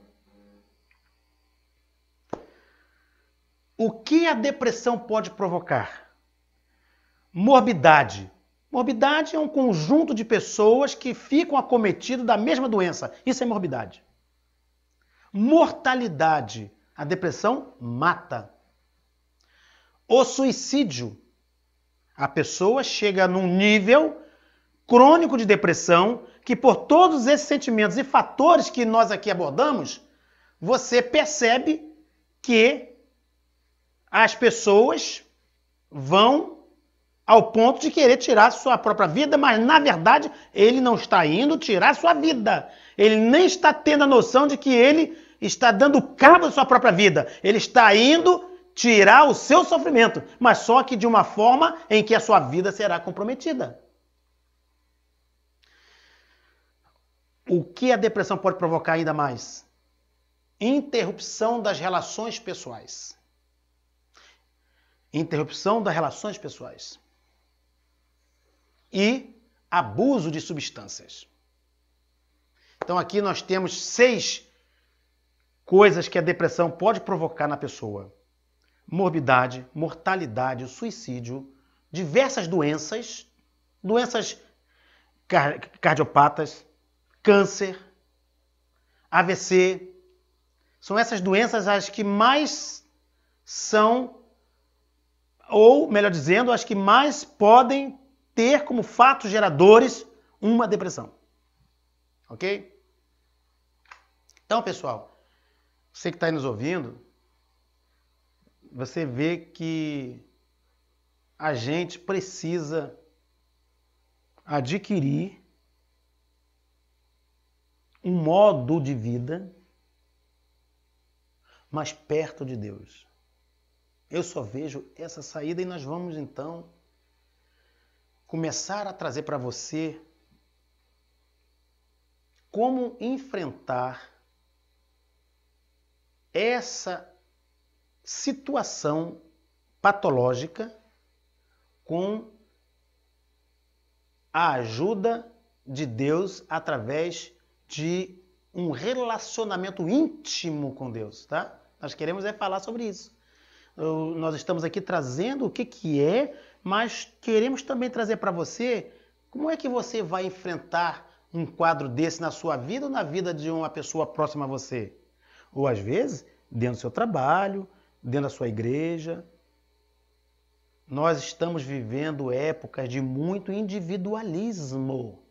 O que a depressão pode provocar? Morbidade. Morbidade é um conjunto de pessoas que ficam acometidas da mesma doença. Isso é morbidade. Mortalidade. A depressão mata. O suicídio. A pessoa chega num nível crônico de depressão que, por todos esses sentimentos e fatores que nós aqui abordamos, você percebe que as pessoas vão ao ponto de querer tirar sua própria vida, mas na verdade ele não está indo tirar sua vida. Ele nem está tendo a noção de que ele está dando cabo da sua própria vida. Ele está indo tirar o seu sofrimento, mas só que de uma forma em que a sua vida será comprometida. O que a depressão pode provocar ainda mais? Interrupção das relações pessoais. Interrupção das relações pessoais. E abuso de substâncias. Então aqui nós temos 6 coisas que a depressão pode provocar na pessoa. Morbidade, mortalidade, suicídio, diversas doenças, doenças cardiopatas, câncer, AVC. São essas doenças as que mais são, ou melhor dizendo, as que mais podem ter como fatos geradores uma depressão. Ok? Então, pessoal, você que está aí nos ouvindo, você vê que a gente precisa adquirir um modo de vida mais perto de Deus. Eu só vejo essa saída e nós vamos então começar a trazer para você como enfrentar essa situação patológica com a ajuda de Deus através de um relacionamento íntimo com Deus, tá? Nós queremos falar sobre isso. Nós estamos aqui trazendo o que é, mas queremos também trazer para você como é que você vai enfrentar um quadro desse na sua vida ou na vida de uma pessoa próxima a você. Ou às vezes, dentro do seu trabalho, dentro da sua igreja. Nós estamos vivendo épocas de muito individualismo.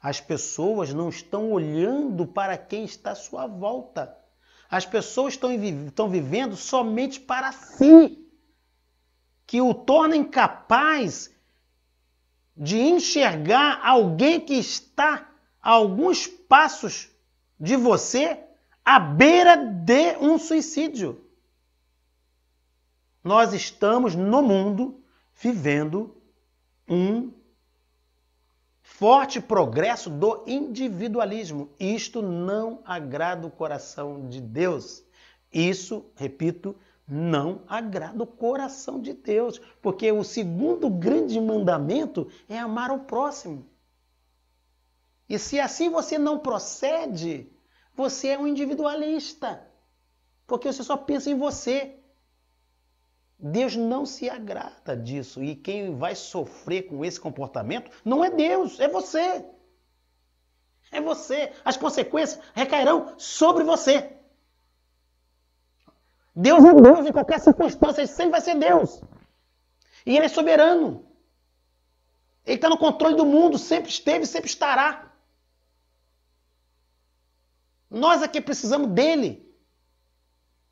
As pessoas não estão olhando para quem está à sua volta. As pessoas estão vivendo somente para si, que o torna incapaz de enxergar alguém que está a alguns passos de você à beira de um suicídio. Nós estamos no mundo vivendo um forte progresso do individualismo. Isto não agrada o coração de Deus. Isso, repito, não agrada o coração de Deus. Porque o segundo grande mandamento é amar o próximo. E se assim você não procede, você é um individualista. Porque você só pensa em você. Deus não se agrada disso. E quem vai sofrer com esse comportamento não é Deus, é você. É você. As consequências recairão sobre você. Deus é Deus em qualquer circunstância, ele sempre vai ser Deus. E ele é soberano. Ele está no controle do mundo, sempre esteve, sempre estará. Nós aqui precisamos dele.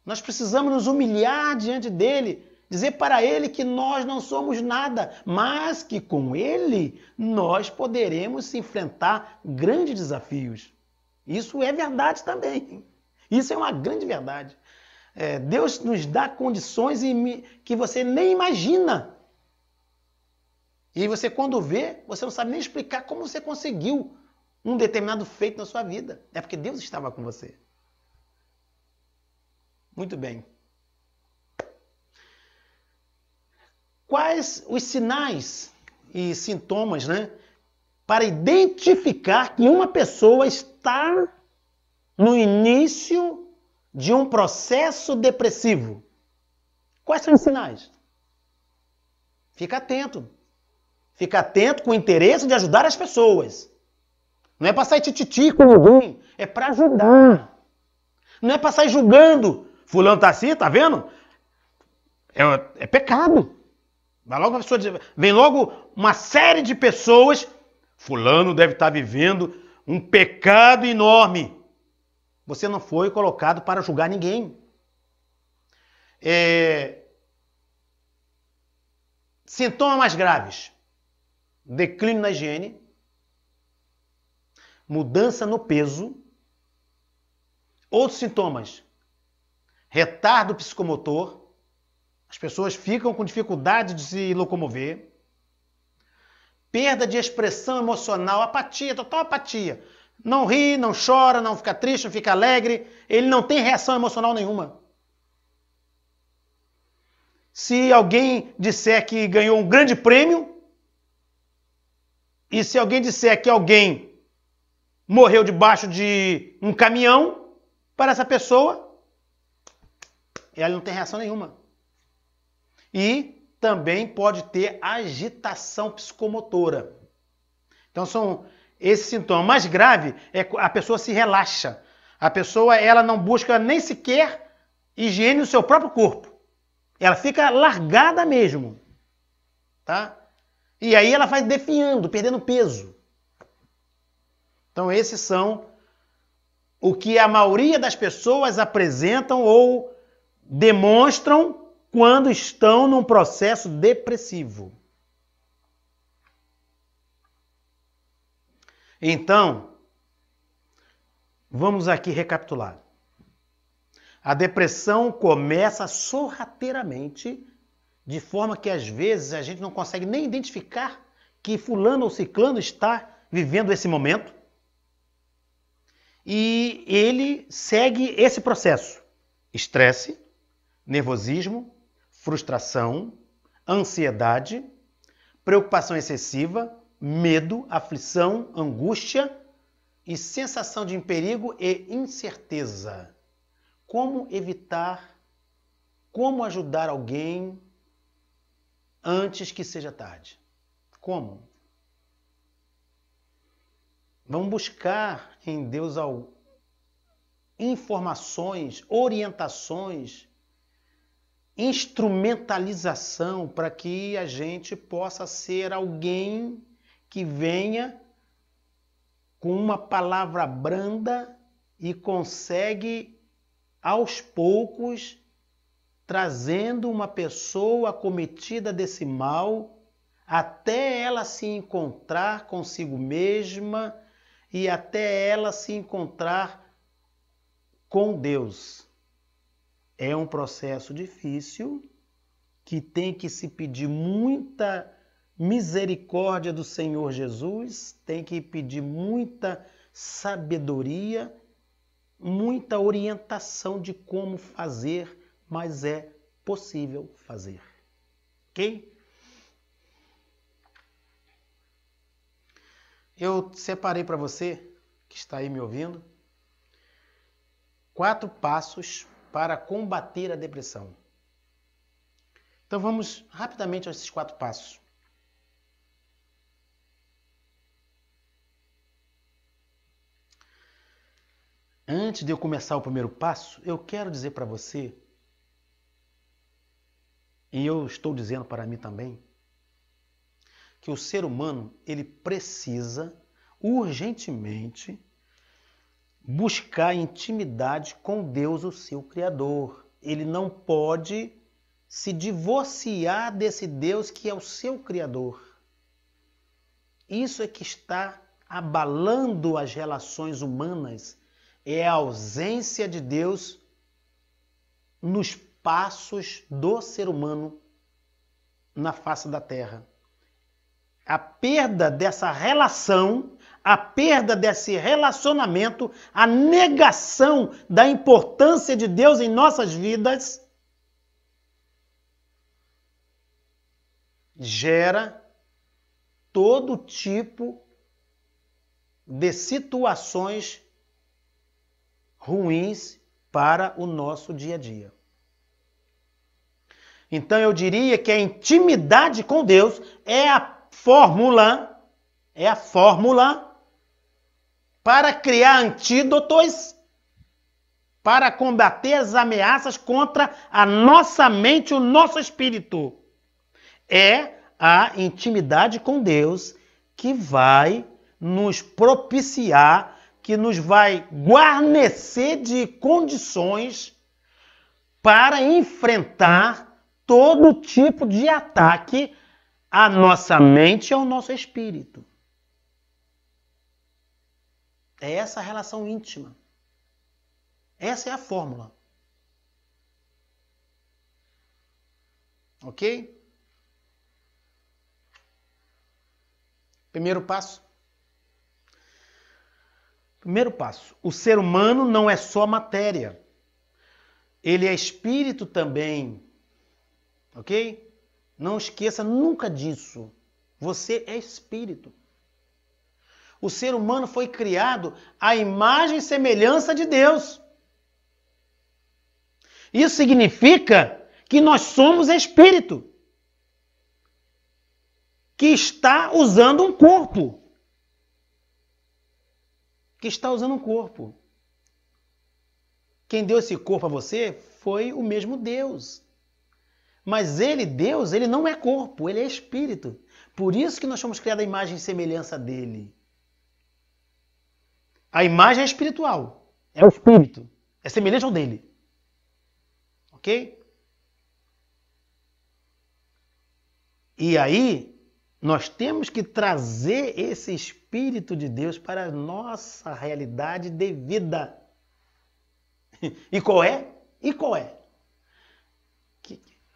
Nós precisamos nos humilhar diante dele Dizer para ele que nós não somos nada, mas que com ele nós poderemos enfrentar grandes desafios. Isso é verdade também. Isso é uma grande verdade. Deus nos dá condições que você nem imagina. E você, quando vê, você não sabe nem explicar como você conseguiu um determinado feito na sua vida. É porque Deus estava com você. Muito bem. Quais os sinais e sintomas, né, para identificar que uma pessoa está no início de um processo depressivo? Quais são os sinais? Fica atento. Fica atento com o interesse de ajudar as pessoas. Não é para sair tititi com ninguém, é para ajudar. Não é para sair julgando. Fulano tá assim, tá vendo? É pecado. Vem logo uma série de pessoas. Fulano deve estar vivendo um pecado enorme. Você não foi colocado para julgar ninguém. Sintomas mais graves: declínio na higiene, mudança no peso. Outros sintomas: retardo psicomotor. As pessoas ficam com dificuldade de se locomover. Perda de expressão emocional, apatia, total apatia. Não ri, não chora, não fica triste, não fica alegre. Ele não tem reação emocional nenhuma. Se alguém disser que ganhou um grande prêmio, e se alguém disser que alguém morreu debaixo de um caminhão, para essa pessoa, ela não tem reação nenhuma. E também pode ter agitação psicomotora. Então são esses sintomas. O mais grave é a pessoa se relaxa. A pessoa, ela não busca nem sequer higiene no seu próprio corpo. Ela fica largada mesmo. Tá? E aí ela vai definhando, perdendo peso. Então esses são o que a maioria das pessoas apresentam ou demonstram quando estão num processo depressivo. Então, vamos aqui recapitular. A depressão começa sorrateiramente, de forma que às vezes a gente não consegue nem identificar que fulano ou ciclano está vivendo esse momento. E ele segue esse processo: estresse, nervosismo, frustração, ansiedade, preocupação excessiva, medo, aflição, angústia e sensação de perigo e incerteza. Como evitar, como ajudar alguém antes que seja tarde? Como? Vamos buscar em Deus informações, orientações, instrumentalização para que a gente possa ser alguém que venha com uma palavra branda e consegue, aos poucos, trazendo uma pessoa acometida desse mal até ela se encontrar consigo mesma e até ela se encontrar com Deus. É um processo difícil que tem que se pedir muita misericórdia do Senhor Jesus, tem que pedir muita sabedoria, muita orientação de como fazer, mas é possível fazer. Ok? Eu separei para você, que está aí me ouvindo, 4 passos para combater a depressão. Então vamos rapidamente a esses 4 passos. Antes de eu começar o primeiro passo, eu quero dizer para você, e eu estou dizendo para mim também, que o ser humano, ele precisa urgentemente buscar intimidade com Deus, o seu Criador. Ele não pode se divorciar desse Deus que é o seu Criador. Isso é que está abalando as relações humanas. É a ausência de Deus nos passos do ser humano na face da terra. A perda dessa relação, a perda desse relacionamento, a negação da importância de Deus em nossas vidas gera todo tipo de situações ruins para o nosso dia a dia. Então eu diria que a intimidade com Deus é a fórmula para criar antídotos para combater as ameaças contra a nossa mente, o nosso espírito. É a intimidade com Deus que vai nos propiciar, que nos vai guarnecer de condições para enfrentar todo tipo de ataque à nossa mente e ao nosso espírito. É essa a relação íntima. Essa é a fórmula. Ok? Primeiro passo. Primeiro passo. O ser humano não é só matéria. Ele é espírito também. Ok? Não esqueça nunca disso. Você é espírito. O ser humano foi criado à imagem e semelhança de Deus. Isso significa que nós somos espírito, que está usando um corpo. Que está usando um corpo. Quem deu esse corpo a você foi o mesmo Deus. Mas ele, Deus, ele não é corpo, ele é espírito. Por isso que nós fomos criados à imagem e semelhança dele. A imagem é espiritual, é o espírito, é semelhante ao dele. Ok? E aí, nós temos que trazer esse Espírito de Deus para a nossa realidade de vida. E qual é? E qual é?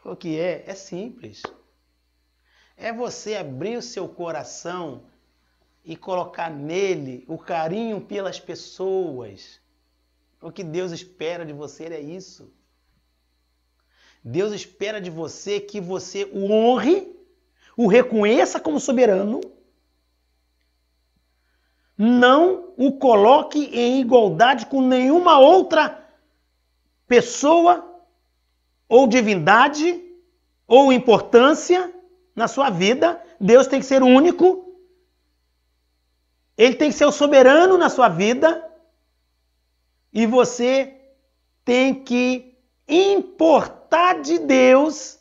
O que é? É simples. É você abrir o seu coração e colocar nele o carinho pelas pessoas. O que Deus espera de você é isso. Deus espera de você que você o honre, o reconheça como soberano, não o coloque em igualdade com nenhuma outra pessoa ou divindade ou importância na sua vida. Deus tem que ser único. Ele tem que ser o soberano na sua vida. E você tem que importar de Deus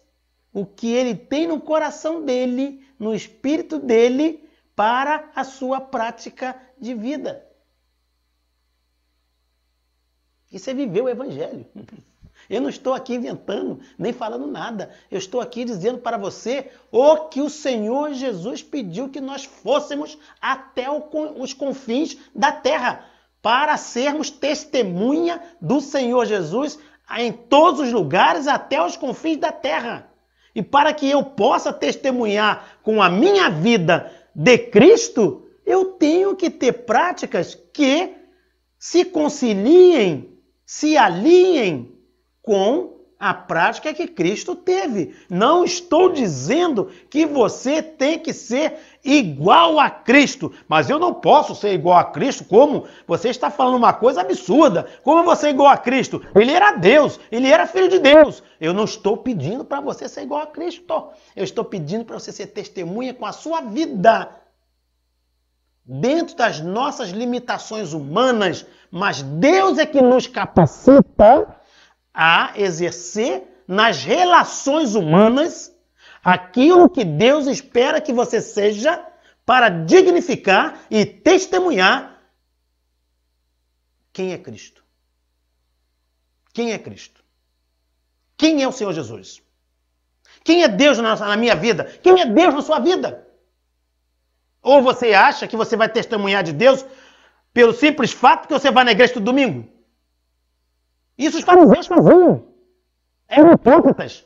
o que ele tem no coração dele, no espírito dele, para a sua prática de vida. Isso é viver o evangelho. Eu não estou aqui inventando, nem falando nada. Eu estou aqui dizendo para você o que o Senhor Jesus pediu que nós fôssemos até os confins da terra, para sermos testemunha do Senhor Jesus em todos os lugares, até os confins da terra. E para que eu possa testemunhar com a minha vida de Cristo, eu tenho que ter práticas que se conciliem, se alinhem com a prática que Cristo teve. Não estou dizendo que você tem que ser igual a Cristo, mas eu não posso ser igual a Cristo. Como? Você está falando uma coisa absurda. Como você é igual a Cristo? Ele era Deus, ele era filho de Deus. Eu não estou pedindo para você ser igual a Cristo. Eu estou pedindo para você ser testemunha com a sua vida, dentro das nossas limitações humanas, mas Deus é que nos capacita a exercer nas relações humanas aquilo que Deus espera que você seja, para dignificar e testemunhar quem é Cristo. Quem é Cristo? Quem é o Senhor Jesus? Quem é Deus na minha vida? Quem é Deus na sua vida? Ou você acha que você vai testemunhar de Deus pelo simples fato que você vai na igreja todo domingo? Isso os fariseus faziam. Eram hipócritas.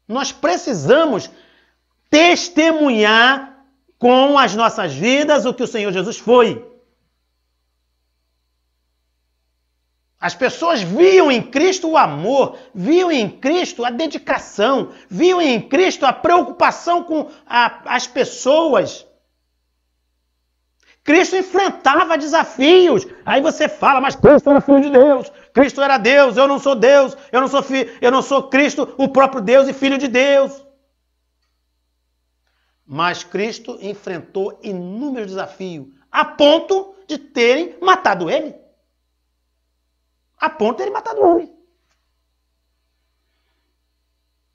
Nós precisamos testemunhar com as nossas vidas o que o Senhor Jesus foi. As pessoas viam em Cristo o amor, viam em Cristo a dedicação, viam em Cristo a preocupação com as pessoas. Cristo enfrentava desafios. Aí você fala, mas Cristo era filho de Deus, Cristo era Deus, eu não sou Deus, eu não sou Cristo, o próprio Deus e filho de Deus. Mas Cristo enfrentou inúmeros desafios, a ponto de terem matado ele. A ponto de terem matado ele.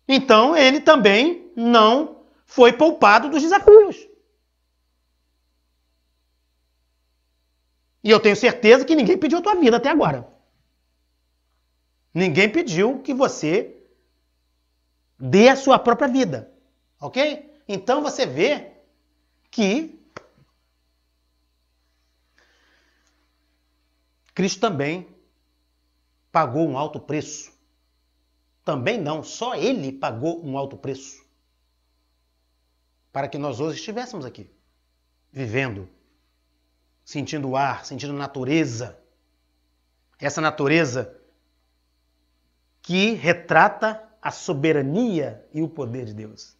Então ele também não foi poupado dos desafios. E eu tenho certeza que ninguém pediu a tua vida até agora. Ninguém pediu que você dê a sua própria vida. Ok? Então você vê que Cristo também pagou um alto preço. Também não, só Ele pagou um alto preço. Para que nós hoje estivéssemos aqui, vivendo, sentindo o ar, sentindo a natureza. Essa natureza que retrata a soberania e o poder de Deus.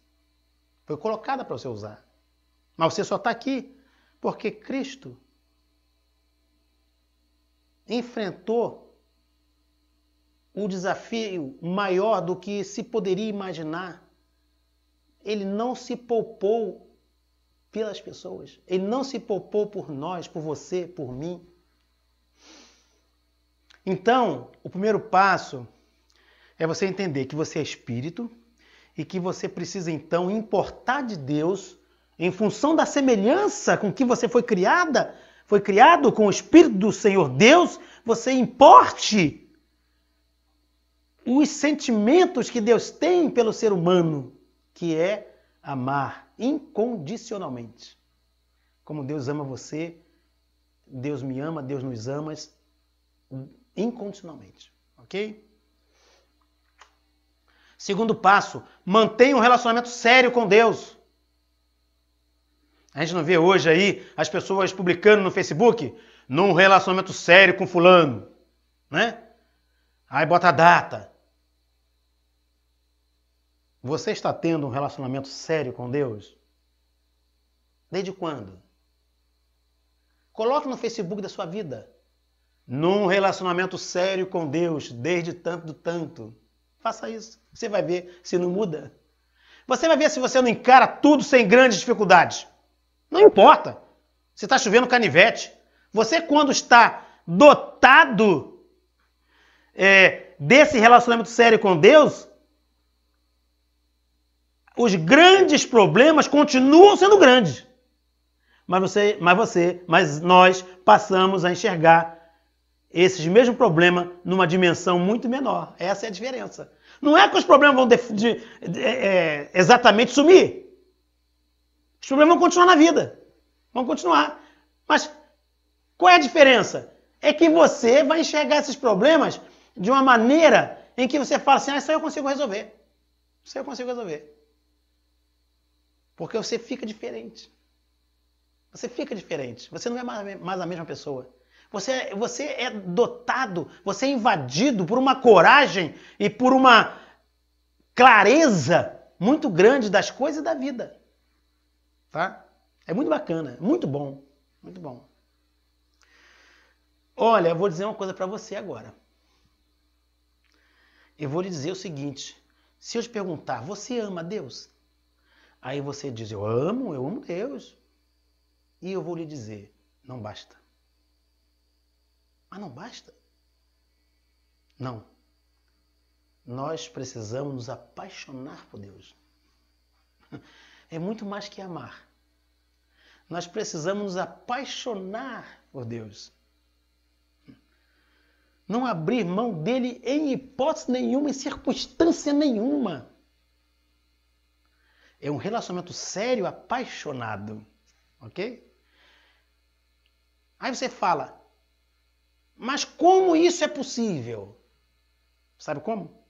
Foi colocada para você usar. Mas você só está aqui porque Cristo enfrentou o desafio maior do que se poderia imaginar. Ele não se poupou pelas pessoas. Ele não se poupou por nós, por você, por mim. Então, o primeiro passo é você entender que você é espírito e que você precisa, então, importar de Deus em função da semelhança com que você foi criado com o Espírito do Senhor Deus, você importe os sentimentos que Deus tem pelo ser humano, que é amar incondicionalmente. Como Deus ama você, Deus me ama, Deus nos ama incondicionalmente. Ok? Segundo passo, mantenha um relacionamento sério com Deus. A gente não vê hoje aí as pessoas publicando no Facebook num relacionamento sério com fulano, né? Aí bota a data. Você está tendo um relacionamento sério com Deus? Desde quando? Coloque no Facebook da sua vida. Num relacionamento sério com Deus, desde tanto. Faça isso. Você vai ver se não muda. Você vai ver se você não encara tudo sem grandes dificuldades. Não importa se está chovendo canivete. Você, quando está dotado desse relacionamento sério com Deus, os grandes problemas continuam sendo grandes. Mas nós passamos a enxergar esses mesmos problemas numa dimensão muito menor. Essa é a diferença. Não é que os problemas vão exatamente sumir. Os problemas vão continuar na vida. Vão continuar. Mas qual é a diferença? É que você vai enxergar esses problemas de uma maneira em que você fala assim, isso aí eu consigo resolver. Isso aí eu consigo resolver. Porque você fica diferente. Você fica diferente. Você não é mais a mesma pessoa. Você é dotado, você é invadido por uma coragem e por uma clareza muito grande das coisas da vida. Tá? É muito bacana, muito bom, muito bom. Olha, eu vou dizer uma coisa para você agora. Eu vou lhe dizer o seguinte, se eu te perguntar, você ama Deus? Aí você diz, eu amo Deus. E eu vou lhe dizer, não basta. Mas não basta? Não. Nós precisamos nos apaixonar por Deus. É muito mais que amar. Nós precisamos nos apaixonar por Deus. Não abrir mão dele em hipótese nenhuma, em circunstância nenhuma. É um relacionamento sério, apaixonado. Ok? Aí você fala, mas como isso é possível? Sabe como?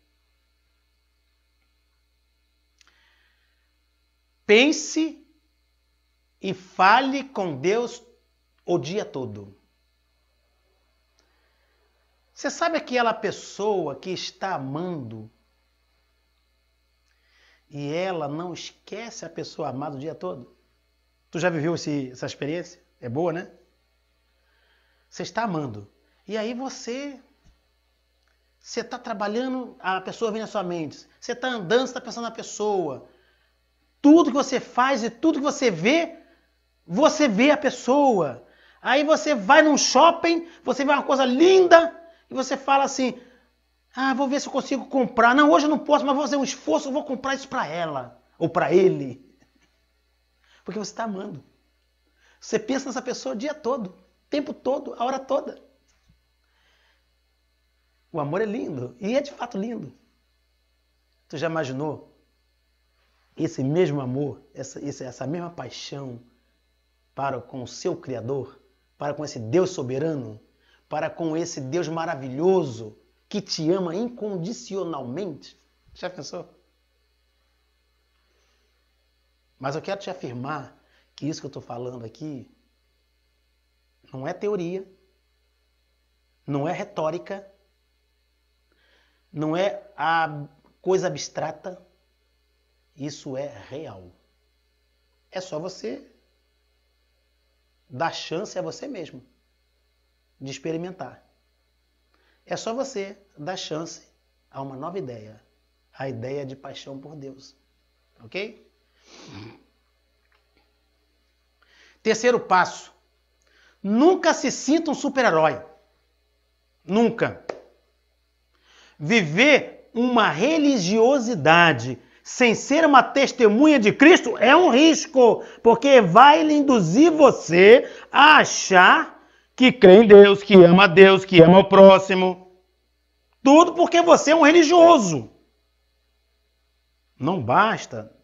Pense e fale com Deus o dia todo. Você sabe aquela pessoa que está amando e ela não esquece a pessoa amada o dia todo? Tu já viveu essa experiência? É boa, né? Você está amando. E aí você está trabalhando, a pessoa vem na sua mente. Você está andando, você está pensando na pessoa. Tudo que você faz e tudo que você vê a pessoa. Aí você vai num shopping, você vê uma coisa linda e você fala assim, vou ver se eu consigo comprar. Não, hoje eu não posso, mas vou fazer um esforço, eu vou comprar isso para ela ou para ele. Porque você está amando. Você pensa nessa pessoa o dia todo, o tempo todo, a hora toda. O amor é lindo e é de fato lindo. Tu já imaginou? Esse mesmo amor, essa mesma paixão para com o seu Criador, para com esse Deus soberano, para com esse Deus maravilhoso que te ama incondicionalmente. Já pensou? Mas eu quero te afirmar que isso que eu estou falando aqui não é teoria, não é retórica, não é a coisa abstrata. Isso é real. É só você dar chance a você mesmo de experimentar. É só você dar chance a uma nova ideia. A ideia de paixão por Deus. Ok? Terceiro passo. Nunca se sinta um super-herói. Nunca. Viver uma religiosidade sem ser uma testemunha de Cristo é um risco, porque vai lhe induzir você a achar que crê em Deus, que ama a Deus, que ama o próximo. Tudo porque você é um religioso. Não basta.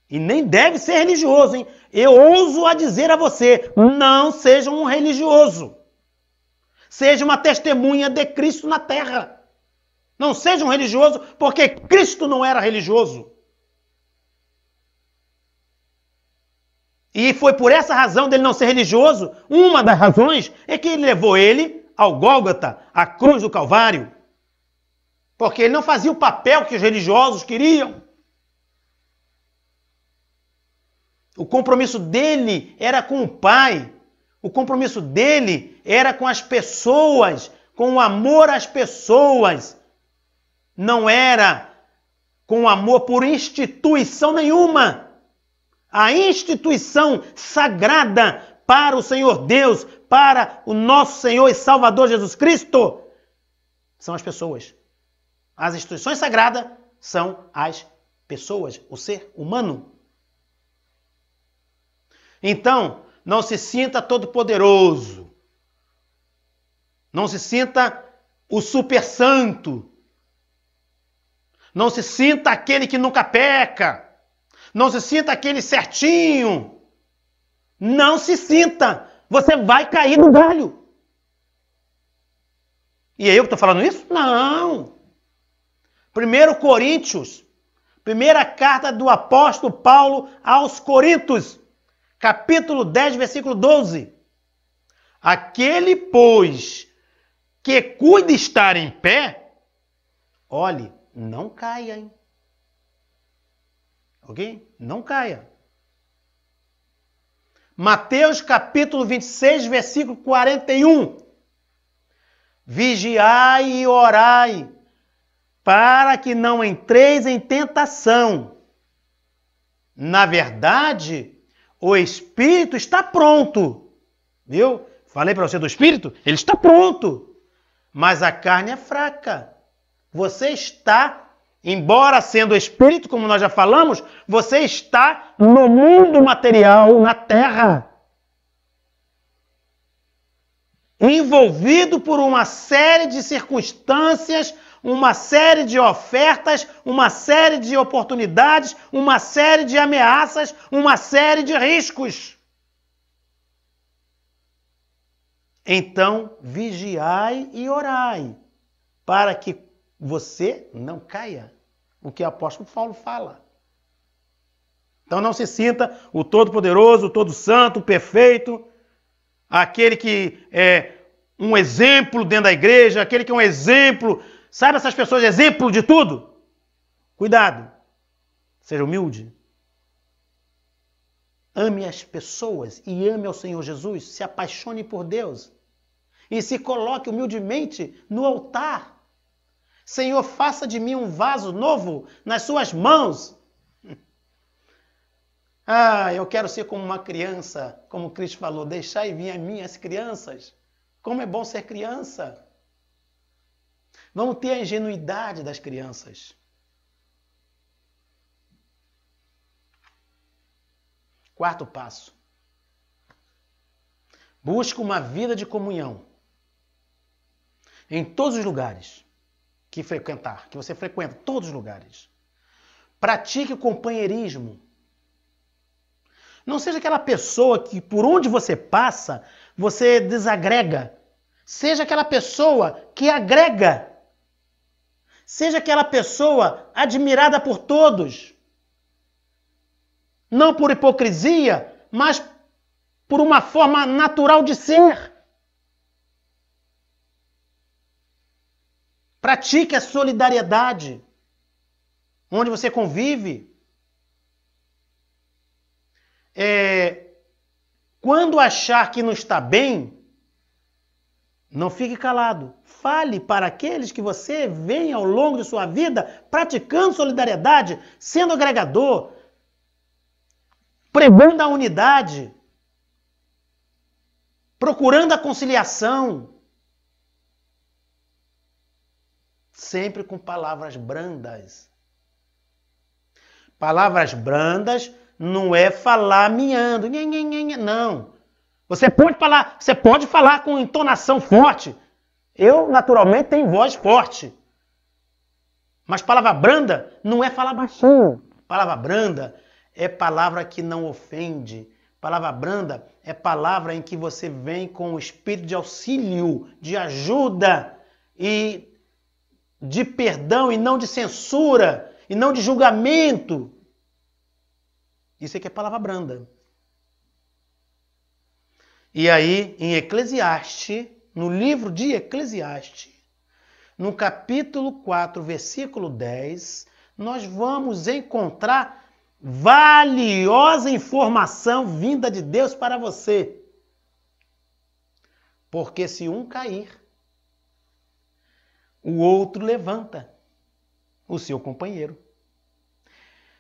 E nem deve ser religioso, hein? Eu ouso a dizer a você, não seja um religioso. Seja uma testemunha de Cristo na terra. Não seja um religioso, porque Cristo não era religioso. E foi por essa razão dele não ser religioso, uma das razões é que ele levou ele ao Gólgota, à cruz do Calvário. Porque ele não fazia o papel que os religiosos queriam. O compromisso dele era com o Pai. O compromisso dele era com as pessoas, com o amor às pessoas. Não era com amor por instituição nenhuma. A instituição sagrada para o Senhor Deus, para o nosso Senhor e Salvador Jesus Cristo, são as pessoas. As instituições sagradas são as pessoas, o ser humano. Então, não se sinta todo-poderoso. Não se sinta o super santo. Não se sinta aquele que nunca peca. Não se sinta aquele certinho. Não se sinta. Você vai cair no galho. E é eu que estou falando isso? Não. 1 Coríntios, primeira carta do apóstolo Paulo aos Coríntios, capítulo 10, versículo 12. Aquele, pois, que cuida estar em pé, olhe, não caia, hein? Ok? Não caia. Mateus capítulo 26, versículo 41. Vigiai e orai, para que não entreis em tentação. Na verdade, o Espírito está pronto. Viu? Falei para você do Espírito? Ele está pronto. Mas a carne é fraca. Você está, embora sendo Espírito, como nós já falamos, você está no mundo material, na terra. Envolvido por uma série de circunstâncias uma série de ofertas, uma série de oportunidades, uma série de ameaças, uma série de riscos. Então, vigiai e orai, para que você não caia. O que o apóstolo Paulo fala. Então não se sinta o Todo-Poderoso, o Todo-Santo, o Perfeito, aquele que é um exemplo dentro da igreja, aquele que é um exemplo, sabe essas pessoas, exemplo de tudo? Cuidado, seja humilde. Ame as pessoas e ame ao Senhor Jesus, se apaixone por Deus e se coloque humildemente no altar. Senhor, faça de mim um vaso novo nas suas mãos. Eu quero ser como uma criança, como Cristo falou, deixai vir a mim as crianças. Como é bom ser criança. Vamos ter a ingenuidade das crianças. Quarto passo. Busque uma vida de comunhão em todos os lugares que frequentar, que você frequenta, todos os lugares. Pratique o companheirismo. Não seja aquela pessoa que por onde você passa, você desagrega. Seja aquela pessoa que agrega. Seja aquela pessoa admirada por todos. Não por hipocrisia, mas por uma forma natural de ser. Pratique a solidariedade onde você convive. Quando achar que não está bem, não fique calado. Fale para aqueles que você vê ao longo de sua vida praticando solidariedade, sendo agregador, pregando a unidade, procurando a conciliação. Sempre com palavras brandas. Palavras brandas não é falar miando. Não. Você pode falar com entonação forte. Eu, naturalmente, tenho voz forte. Mas palavra branda não é falar baixinho. Palavra branda é palavra que não ofende. Palavra branda é palavra em que você vem com o espírito de auxílio, de ajuda e de perdão e não de censura e não de julgamento. Isso aqui é palavra branda. E aí, em Eclesiastes, no livro de Eclesiastes, no capítulo 4, versículo 10, nós vamos encontrar valiosa informação vinda de Deus para você. Porque se um cair, o outro levanta o seu companheiro.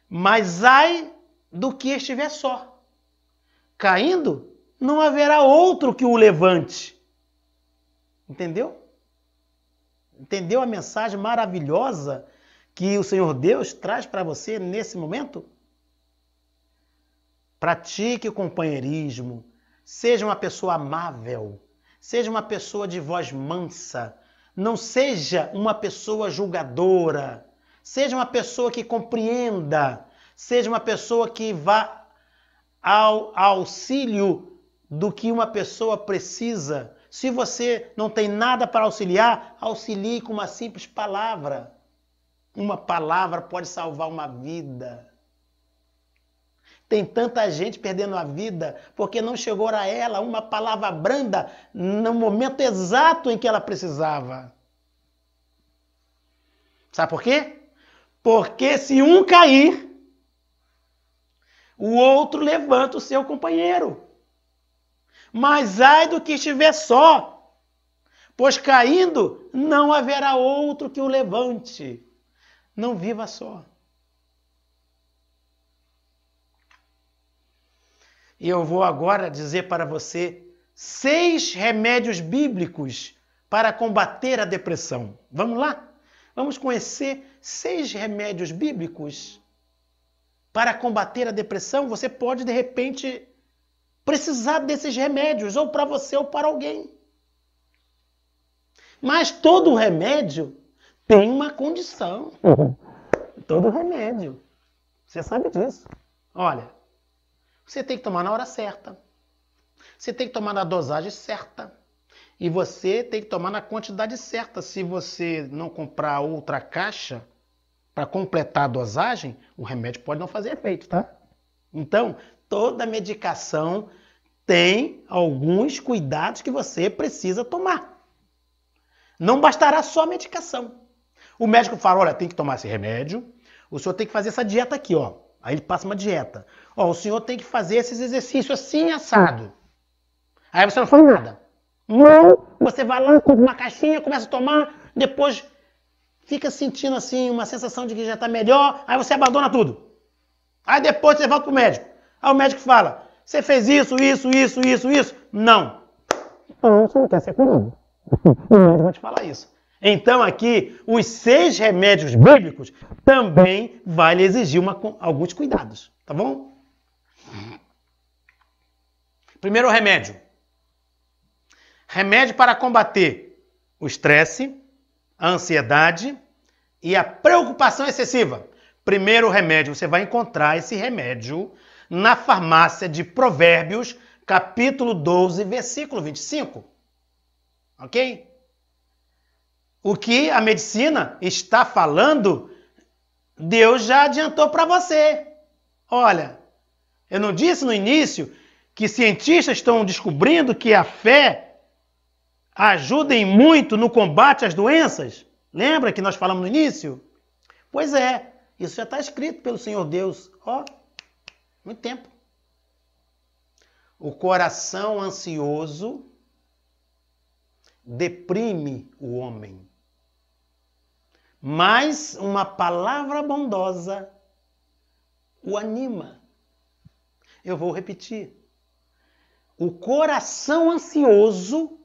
Mas ai do que estiver só. Caindo, não haverá outro que o levante. Entendeu? Entendeu a mensagem maravilhosa que o Senhor Deus traz para você nesse momento? Pratique o companheirismo. Seja uma pessoa amável. Seja uma pessoa de voz mansa. Não seja uma pessoa julgadora. Seja uma pessoa que compreenda. Seja uma pessoa que vá ao auxílio do que uma pessoa precisa. Se você não tem nada para auxiliar, auxilie com uma simples palavra. Uma palavra pode salvar uma vida. Tem tanta gente perdendo a vida porque não chegou a ela uma palavra branda no momento exato em que ela precisava. Sabe por quê? Porque se um cair, o outro levanta o seu companheiro. Mas ai do que estiver só, pois caindo não haverá outro que o levante. Não viva só. E eu vou agora dizer para você 6 remédios bíblicos para combater a depressão. Vamos lá? Vamos conhecer 6 remédios bíblicos para combater a depressão. Você pode, de repente, precisar desses remédios, ou para você ou para alguém. Mas todo remédio tem uma condição. Todo remédio. Você sabe disso. Olha, você tem que tomar na hora certa. Você tem que tomar na dosagem certa. E você tem que tomar na quantidade certa. Se você não comprar outra caixa para completar a dosagem, o remédio pode não fazer efeito, tá? Então, toda medicação tem alguns cuidados que você precisa tomar. Não bastará só a medicação. O médico fala, olha, tem que tomar esse remédio, o senhor tem que fazer essa dieta aqui, ó. Aí ele passa uma dieta. Ó, o senhor tem que fazer esses exercícios assim, assado. Aí você não faz nada. Não, você vai lá, compra uma caixinha, começa a tomar, depois fica sentindo assim uma sensação de que já está melhor, aí você abandona tudo. Aí depois você volta pro médico. Aí o médico fala, você fez isso. Não. Então você não quer ser curado. O médico vai te falar isso. Então aqui, os 6 remédios bíblicos também vai lhe exigir alguns cuidados, tá bom? Primeiro remédio. Remédio para combater o estresse, a ansiedade e a preocupação excessiva. Primeiro remédio, você vai encontrar esse remédio na farmácia de Provérbios, capítulo 12, versículo 25. Ok? O que a medicina está falando, Deus já adiantou para você. Olha, eu não disse no início que cientistas estão descobrindo que a fé ajuda muito no combate às doenças? Lembra que nós falamos no início? Pois é, isso já está escrito pelo Senhor Deus, ó, muito tempo. O coração ansioso deprime o homem, mas uma palavra bondosa o anima. Eu vou repetir. O coração ansioso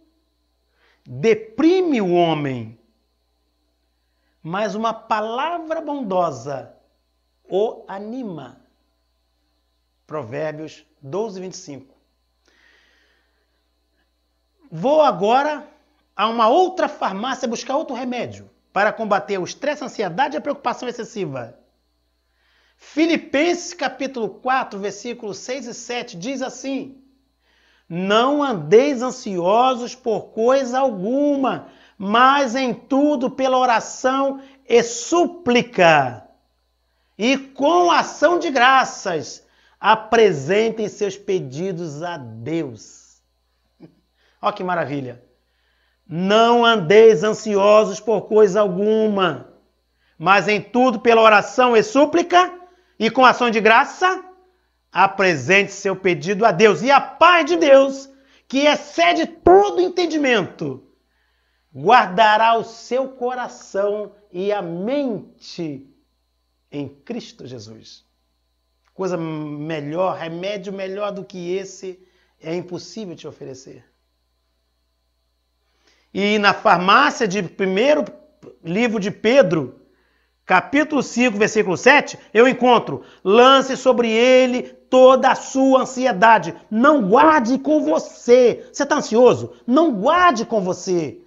deprime o homem, mas uma palavra bondosa o anima. Provérbios 12, 25. Vou agora a uma outra farmácia buscar outro remédio para combater o estresse, a ansiedade e a preocupação excessiva. Filipenses capítulo 4, versículos 6 e 7 diz assim: não andeis ansiosos por coisa alguma, mas em tudo pela oração e súplica, e com ação de graças, apresentem seus pedidos a Deus. Olha que maravilha. Não andeis ansiosos por coisa alguma, mas em tudo pela oração e súplica, e com ação de graça, apresente seu pedido a Deus. E a paz de Deus, que excede todo entendimento, guardará o seu coração e a mente em Cristo Jesus. Coisa melhor, remédio melhor do que esse é impossível te oferecer. E na farmácia de primeiro livro de Pedro, capítulo 5, versículo 7, eu encontro: lance sobre ele toda a sua ansiedade. Não guarde com você. Você está ansioso? Não guarde com você.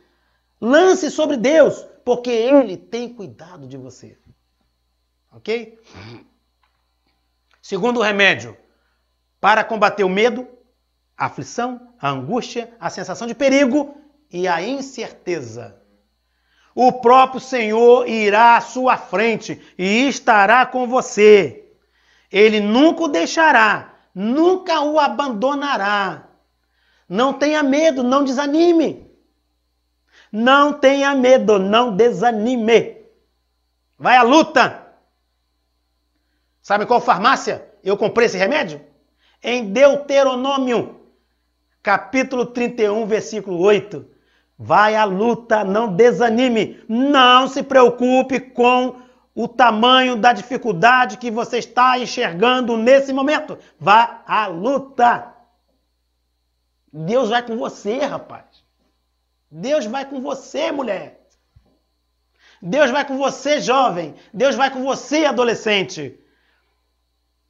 Lance sobre Deus, porque Ele tem cuidado de você. Ok? Segundo remédio, para combater o medo, a aflição, a angústia, a sensação de perigo e a incerteza. O próprio Senhor irá à sua frente e estará com você. Ele nunca o deixará, nunca o abandonará. Não tenha medo, não desanime. Não tenha medo, não desanime. Vai à luta. Sabe qual farmácia eu comprei esse remédio? Em Deuteronômio, capítulo 31, versículo 8. Vai à luta, não desanime. Não se preocupe com o tamanho da dificuldade que você está enxergando nesse momento. Vá à luta. Deus vai com você, rapaz. Deus vai com você, mulher. Deus vai com você, jovem. Deus vai com você, adolescente.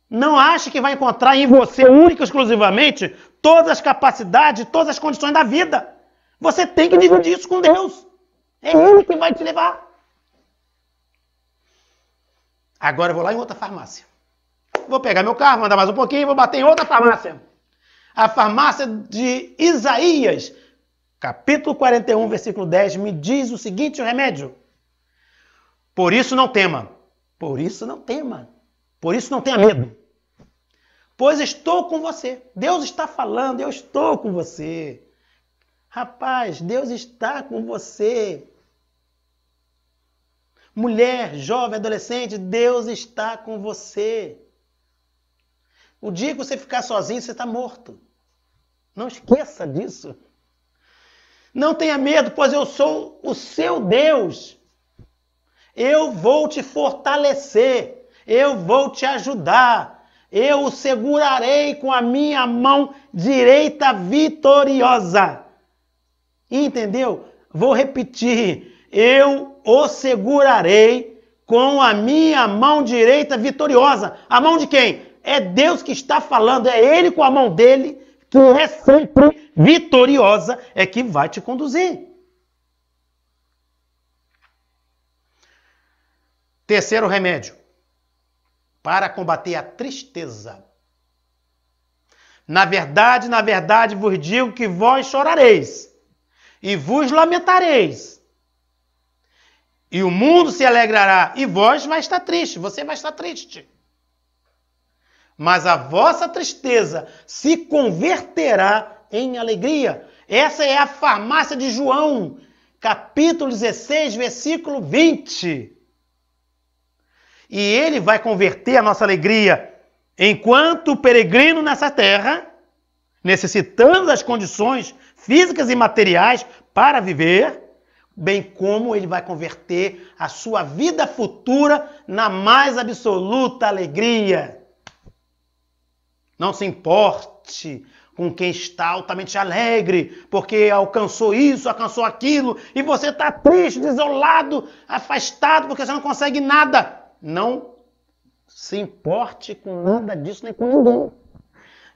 Não ache que vai encontrar em você, única e exclusivamente, todas as capacidades, todas as condições da vida. Você tem que dividir isso com Deus. É Ele que vai te levar. Agora eu vou lá em outra farmácia. Vou pegar meu carro, andar mais um pouquinho e vou bater em outra farmácia. A farmácia de Isaías, capítulo 41, versículo 10, me diz o seguinte, o remédio. Por isso não tema. Por isso não tema. Por isso não tenha medo. Pois estou com você. Deus está falando, eu estou com você. Rapaz, Deus está com você. Mulher, jovem, adolescente, Deus está com você. O dia que você ficar sozinho, você está morto. Não esqueça disso. Não tenha medo, pois eu sou o seu Deus. Eu vou te fortalecer. Eu vou te ajudar. Eu o segurarei com a minha mão direita vitoriosa. Entendeu? Vou repetir. Eu o segurarei com a minha mão direita vitoriosa. A mão de quem? É Deus que está falando. É Ele com a mão dele, que é sempre vitoriosa, é que vai te conduzir. Terceiro remédio. Para combater a tristeza. Na verdade vos digo que vós chorareis e vos lamentareis. E o mundo se alegrará e vós vai estar triste, você vai estar triste. Mas a vossa tristeza se converterá em alegria. Essa é a farmácia de João, capítulo 16, versículo 20. E ele vai converter a nossa alegria enquanto peregrino nessa terra, necessitando das condições físicas e materiais para viver, bem como ele vai converter a sua vida futura na mais absoluta alegria. Não se importe com quem está altamente alegre, porque alcançou isso, alcançou aquilo, e você está triste, desolado, afastado, porque você não consegue nada. Não se importe com nada disso, nem com ninguém.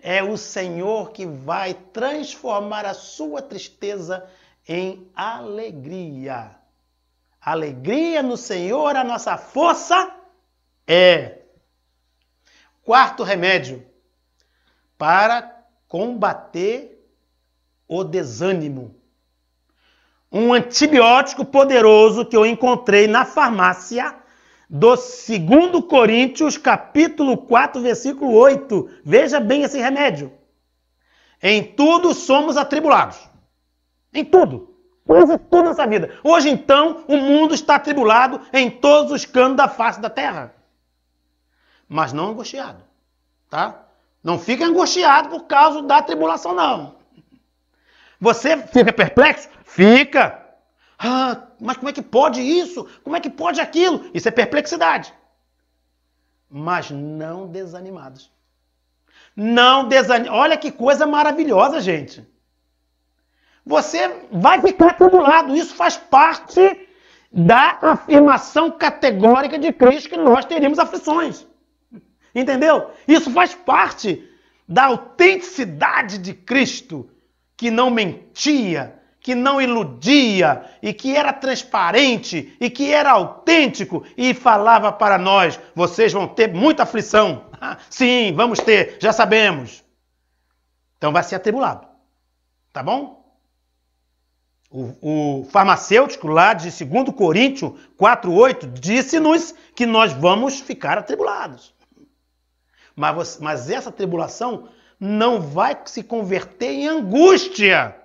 É o Senhor que vai transformar a sua tristeza em alegria. Alegria no Senhor, a nossa força é. Quarto remédio. Para combater o desânimo. Um antibiótico poderoso que eu encontrei na farmácia do 2 Coríntios, capítulo 4, versículo 8. Veja bem esse remédio. Em tudo somos atribulados. Em tudo. Quase tudo nessa vida. Hoje, então, o mundo está atribulado em todos os cantos da face da terra. Mas não angustiado. Tá? Não fica angustiado por causa da tribulação, não. Você fica perplexo? Fica. Ah, mas como é que pode isso? Como é que pode aquilo? Isso é perplexidade. Mas não desanimados. Não desanimados. Olha que coisa maravilhosa, gente. Você vai ficar atribulado. Isso faz parte da afirmação categórica de Cristo que nós teríamos aflições. Entendeu? Isso faz parte da autenticidade de Cristo, que não mentia, que não iludia, e que era transparente, e que era autêntico, e falava para nós, vocês vão ter muita aflição. Sim, vamos ter, já sabemos. Então vai ser atribulado. Tá bom? O farmacêutico lá de 2 Coríntios 4,8 disse-nos que nós vamos ficar atribulados. Mas essa tribulação não vai se converter em angústia.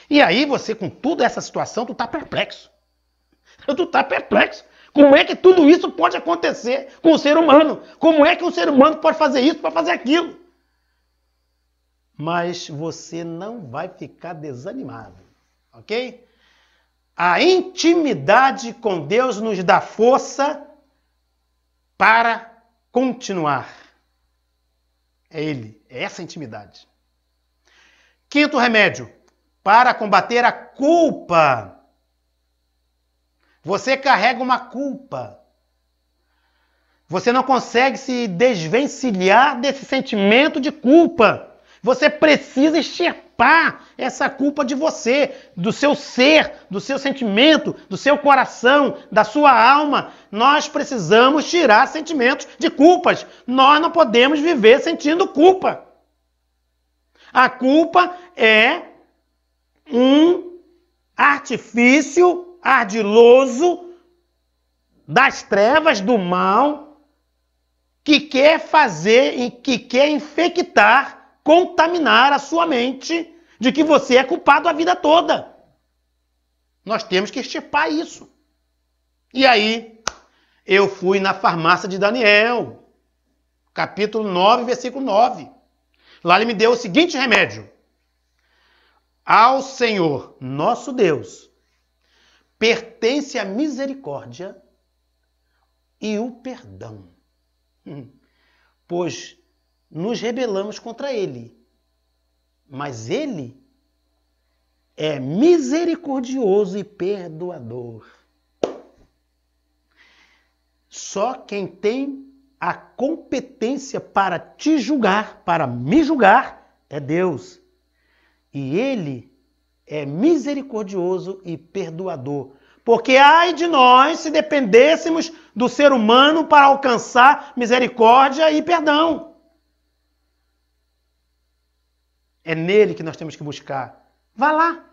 E aí você, com toda essa situação, tu está perplexo. Tu está perplexo. Como é que tudo isso pode acontecer com o ser humano? Como é que um ser humano pode fazer isso, pode fazer aquilo? Mas você não vai ficar desanimado, ok? A intimidade com Deus nos dá força para continuar. É Ele, é essa intimidade. Quinto remédio, para combater a culpa. Você carrega uma culpa. Você não consegue se desvencilhar desse sentimento de culpa. Você precisa extirpar extirpar essa culpa de você, do seu ser, do seu sentimento, do seu coração, da sua alma. Nós precisamos tirar sentimentos de culpas. Nós não podemos viver sentindo culpa. A culpa é um artifício ardiloso das trevas, do mal, que quer fazer e que quer infectar, contaminar a sua mente de que você é culpado a vida toda. Nós temos que extirpar isso. E aí, eu fui na farmácia de Daniel, capítulo 9, versículo 9. Lá ele me deu o seguinte remédio. Ao Senhor, nosso Deus, pertence a misericórdia e o perdão. Pois nos rebelamos contra ele, mas ele é misericordioso e perdoador. Só quem tem a competência para te julgar, para me julgar, é Deus. E ele é misericordioso e perdoador. Porque ai de nós se dependêssemos do ser humano para alcançar misericórdia e perdão. É nele que nós temos que buscar. Vá lá,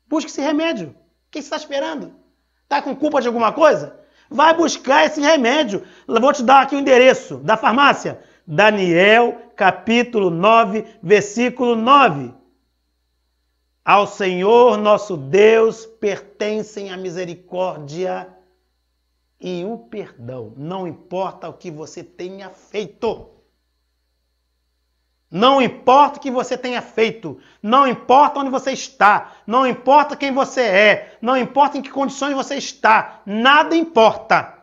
busque esse remédio. O que você está esperando? Está com culpa de alguma coisa? Vai buscar esse remédio. Eu vou te dar aqui o endereço da farmácia. Daniel, capítulo 9, versículo 9. Ao Senhor nosso Deus pertencem a misericórdia e o perdão. Não importa o que você tenha feito. Não importa o que você tenha feito. Não importa onde você está. Não importa quem você é. Não importa em que condições você está. Nada importa.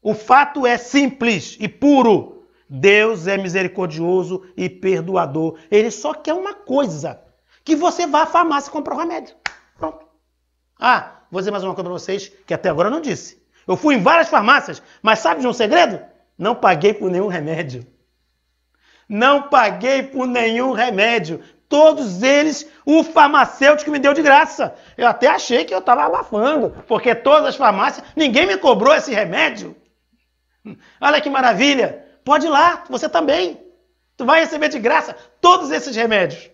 O fato é simples e puro. Deus é misericordioso e perdoador. Ele só quer uma coisa. Que você vá à farmácia e compre o remédio. Pronto. Ah, vou dizer mais uma coisa para vocês que até agora eu não disse. Eu fui em várias farmácias, mas sabe de um segredo? Não paguei por nenhum remédio. Não paguei por nenhum remédio. Todos eles, o farmacêutico me deu de graça. Eu até achei que eu estava abafando, porque todas as farmácias, ninguém me cobrou esse remédio. Olha que maravilha. Pode ir lá, você também. Tu vai receber de graça todos esses remédios.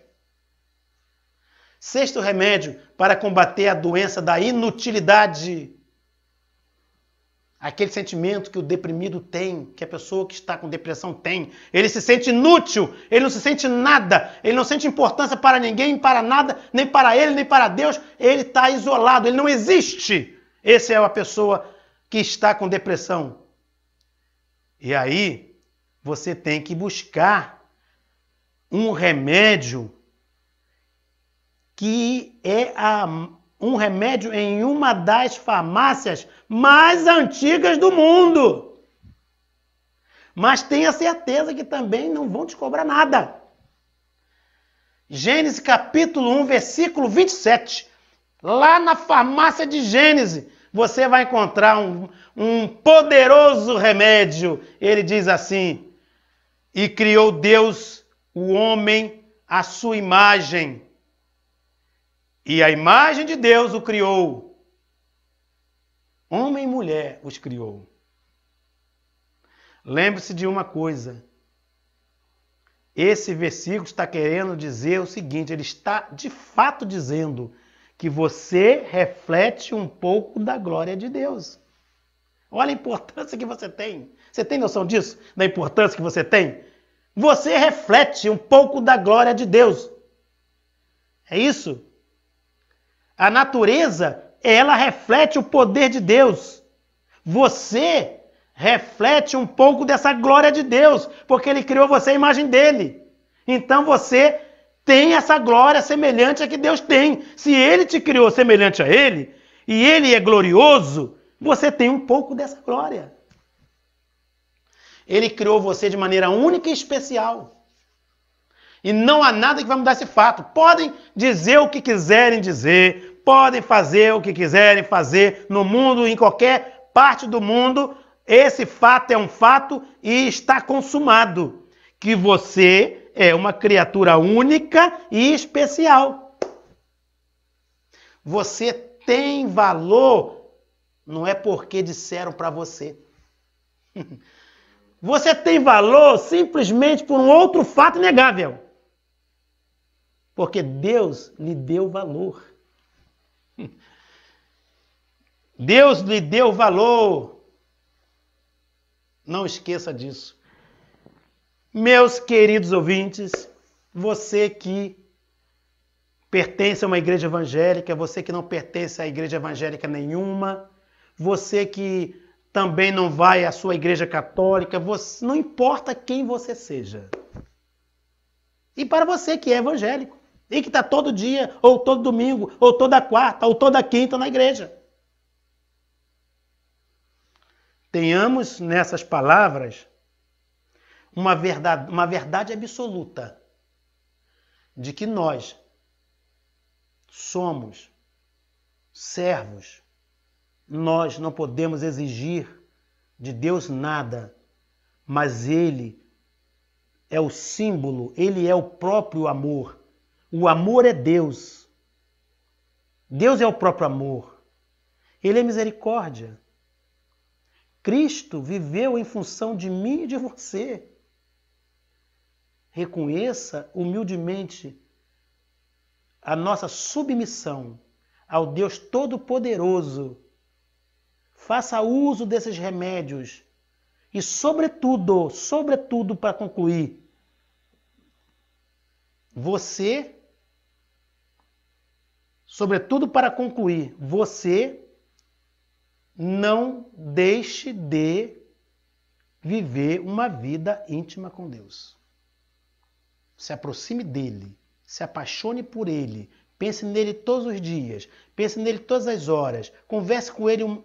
Sexto remédio para combater a doença da inutilidade. Aquele sentimento que o deprimido tem, que a pessoa que está com depressão tem. Ele se sente inútil, ele não se sente nada, ele não sente importância para ninguém, para nada, nem para ele, nem para Deus. Ele está isolado, ele não existe. Essa é a pessoa que está com depressão. E aí, você tem que buscar um remédio que é um remédio em uma das farmácias mais antigas do mundo. Mas tenha certeza que também não vão te cobrar nada. Gênesis capítulo 1, versículo 27. Lá na farmácia de Gênesis, você vai encontrar um poderoso remédio. Ele diz assim: e criou Deus o homem à sua imagem. E a imagem de Deus o criou. Homem e mulher os criou. Lembre-se de uma coisa. Esse versículo está querendo dizer o seguinte, ele está de fato dizendo que você reflete um pouco da glória de Deus. Olha a importância que você tem. Você tem noção disso? Da importância que você tem? Você reflete um pouco da glória de Deus. É isso? A natureza, ela reflete o poder de Deus. Você reflete um pouco dessa glória de Deus, porque Ele criou você à imagem dEle. Então você tem essa glória semelhante a que Deus tem. Se Ele te criou semelhante a Ele, e Ele é glorioso, você tem um pouco dessa glória. Ele criou você de maneira única e especial. E não há nada que vai mudar esse fato. Podem dizer o que quiserem dizer, podem fazer o que quiserem fazer no mundo, em qualquer parte do mundo. Esse fato é um fato e está consumado. Que você é uma criatura única e especial. Você tem valor, não é porque disseram para você. Você tem valor simplesmente por um outro fato inegável. Porque Deus lhe deu valor. Deus lhe deu valor. Não esqueça disso. Meus queridos ouvintes, você que pertence a uma igreja evangélica, você que não pertence a igreja evangélica nenhuma, você que também não vai à sua igreja católica, você, não importa quem você seja. E para você que é evangélico, e que está todo dia, ou todo domingo, ou toda quarta, ou toda quinta na igreja. Tenhamos nessas palavras uma verdade absoluta de que nós somos servos. Nós não podemos exigir de Deus nada, mas Ele é o símbolo, Ele é o próprio amor. O amor é Deus. Deus é o próprio amor. Ele é misericórdia. Cristo viveu em função de mim e de você. Reconheça humildemente a nossa submissão ao Deus Todo-Poderoso. Faça uso desses remédios e, sobretudo, para concluir, você não deixe de viver uma vida íntima com Deus. Se aproxime dele, se apaixone por ele, pense nele todos os dias, pense nele todas as horas, converse com ele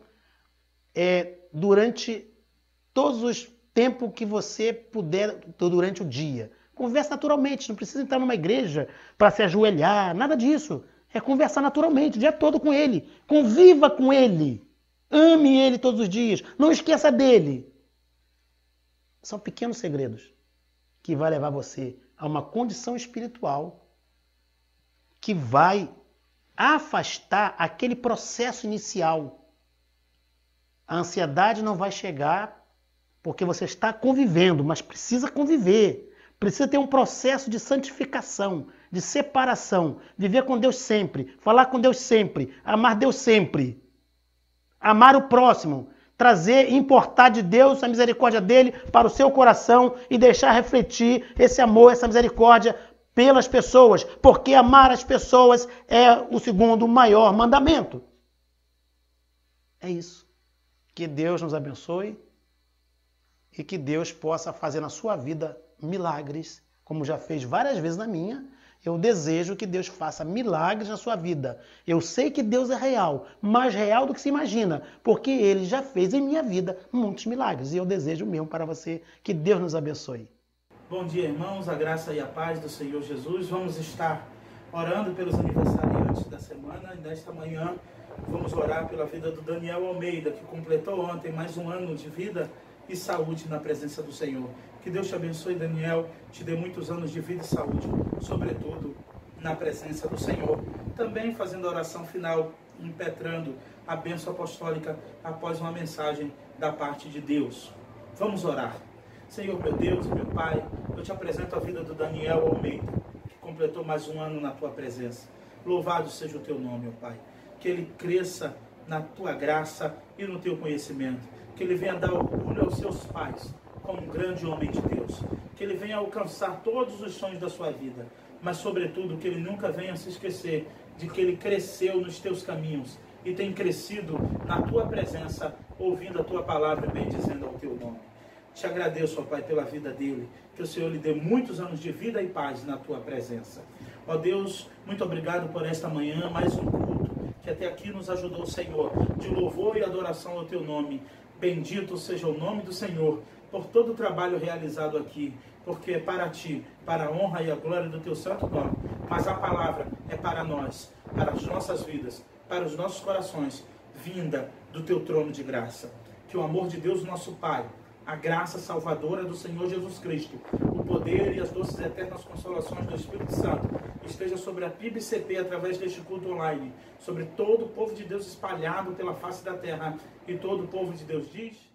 durante todos os tempos que você puder durante o dia. Converse naturalmente, não precisa entrar numa igreja para se ajoelhar, nada disso. É conversar naturalmente, o dia todo com ele. Conviva com ele. Ame ele todos os dias. Não esqueça dele. São pequenos segredos que vai levar você a uma condição espiritual que vai afastar aquele processo inicial. A ansiedade não vai chegar porque você está convivendo, mas precisa conviver. Precisa ter um processo de santificação, de separação, viver com Deus sempre, falar com Deus sempre, amar Deus sempre, amar o próximo, trazer e importar de Deus a misericórdia dele para o seu coração e deixar refletir esse amor, essa misericórdia pelas pessoas, porque amar as pessoas é o segundo maior mandamento. É isso. Que Deus nos abençoe e que Deus possa fazer na sua vida milagres, como já fez várias vezes na minha. Eu desejo que Deus faça milagres na sua vida. Eu sei que Deus é real, mais real do que se imagina, porque Ele já fez em minha vida muitos milagres. E eu desejo o mesmo para você. Que Deus nos abençoe. Bom dia, irmãos. A graça e a paz do Senhor Jesus. Vamos estar orando pelos aniversariantes da semana. E nesta manhã vamos orar pela vida do Daniel Almeida, que completou ontem mais um ano de vida e saúde na presença do Senhor. Que Deus te abençoe, Daniel, te dê muitos anos de vida e saúde, sobretudo na presença do Senhor. Também fazendo a oração final, impetrando a bênção apostólica após uma mensagem da parte de Deus. Vamos orar. Senhor, meu Deus e meu Pai, eu te apresento a vida do Daniel Almeida, que completou mais um ano na tua presença. Louvado seja o teu nome, ó Pai. Que ele cresça na tua graça e no teu conhecimento. Que ele venha dar orgulho aos seus pais, como um grande homem de Deus. Que ele venha alcançar todos os sonhos da sua vida. Mas, sobretudo, que ele nunca venha se esquecer de que ele cresceu nos teus caminhos e tem crescido na tua presença, ouvindo a tua palavra e bendizendo ao teu nome. Te agradeço, ó Pai, pela vida dele. Que o Senhor lhe dê muitos anos de vida e paz na tua presença. Ó Deus, muito obrigado por esta manhã, mais um culto que até aqui nos ajudou, Senhor, de louvor e adoração ao teu nome. Bendito seja o nome do Senhor por todo o trabalho realizado aqui, porque é para ti, para a honra e a glória do teu santo nome. Mas a palavra é para nós, para as nossas vidas, para os nossos corações, vinda do teu trono de graça. Que o amor de Deus, nosso Pai, a graça salvadora do Senhor Jesus Cristo, o poder e as doces eternas consolações do Espírito Santo esteja sobre a PIBCP através deste culto online, sobre todo o povo de Deus espalhado pela face da terra, e todo o povo de Deus diz...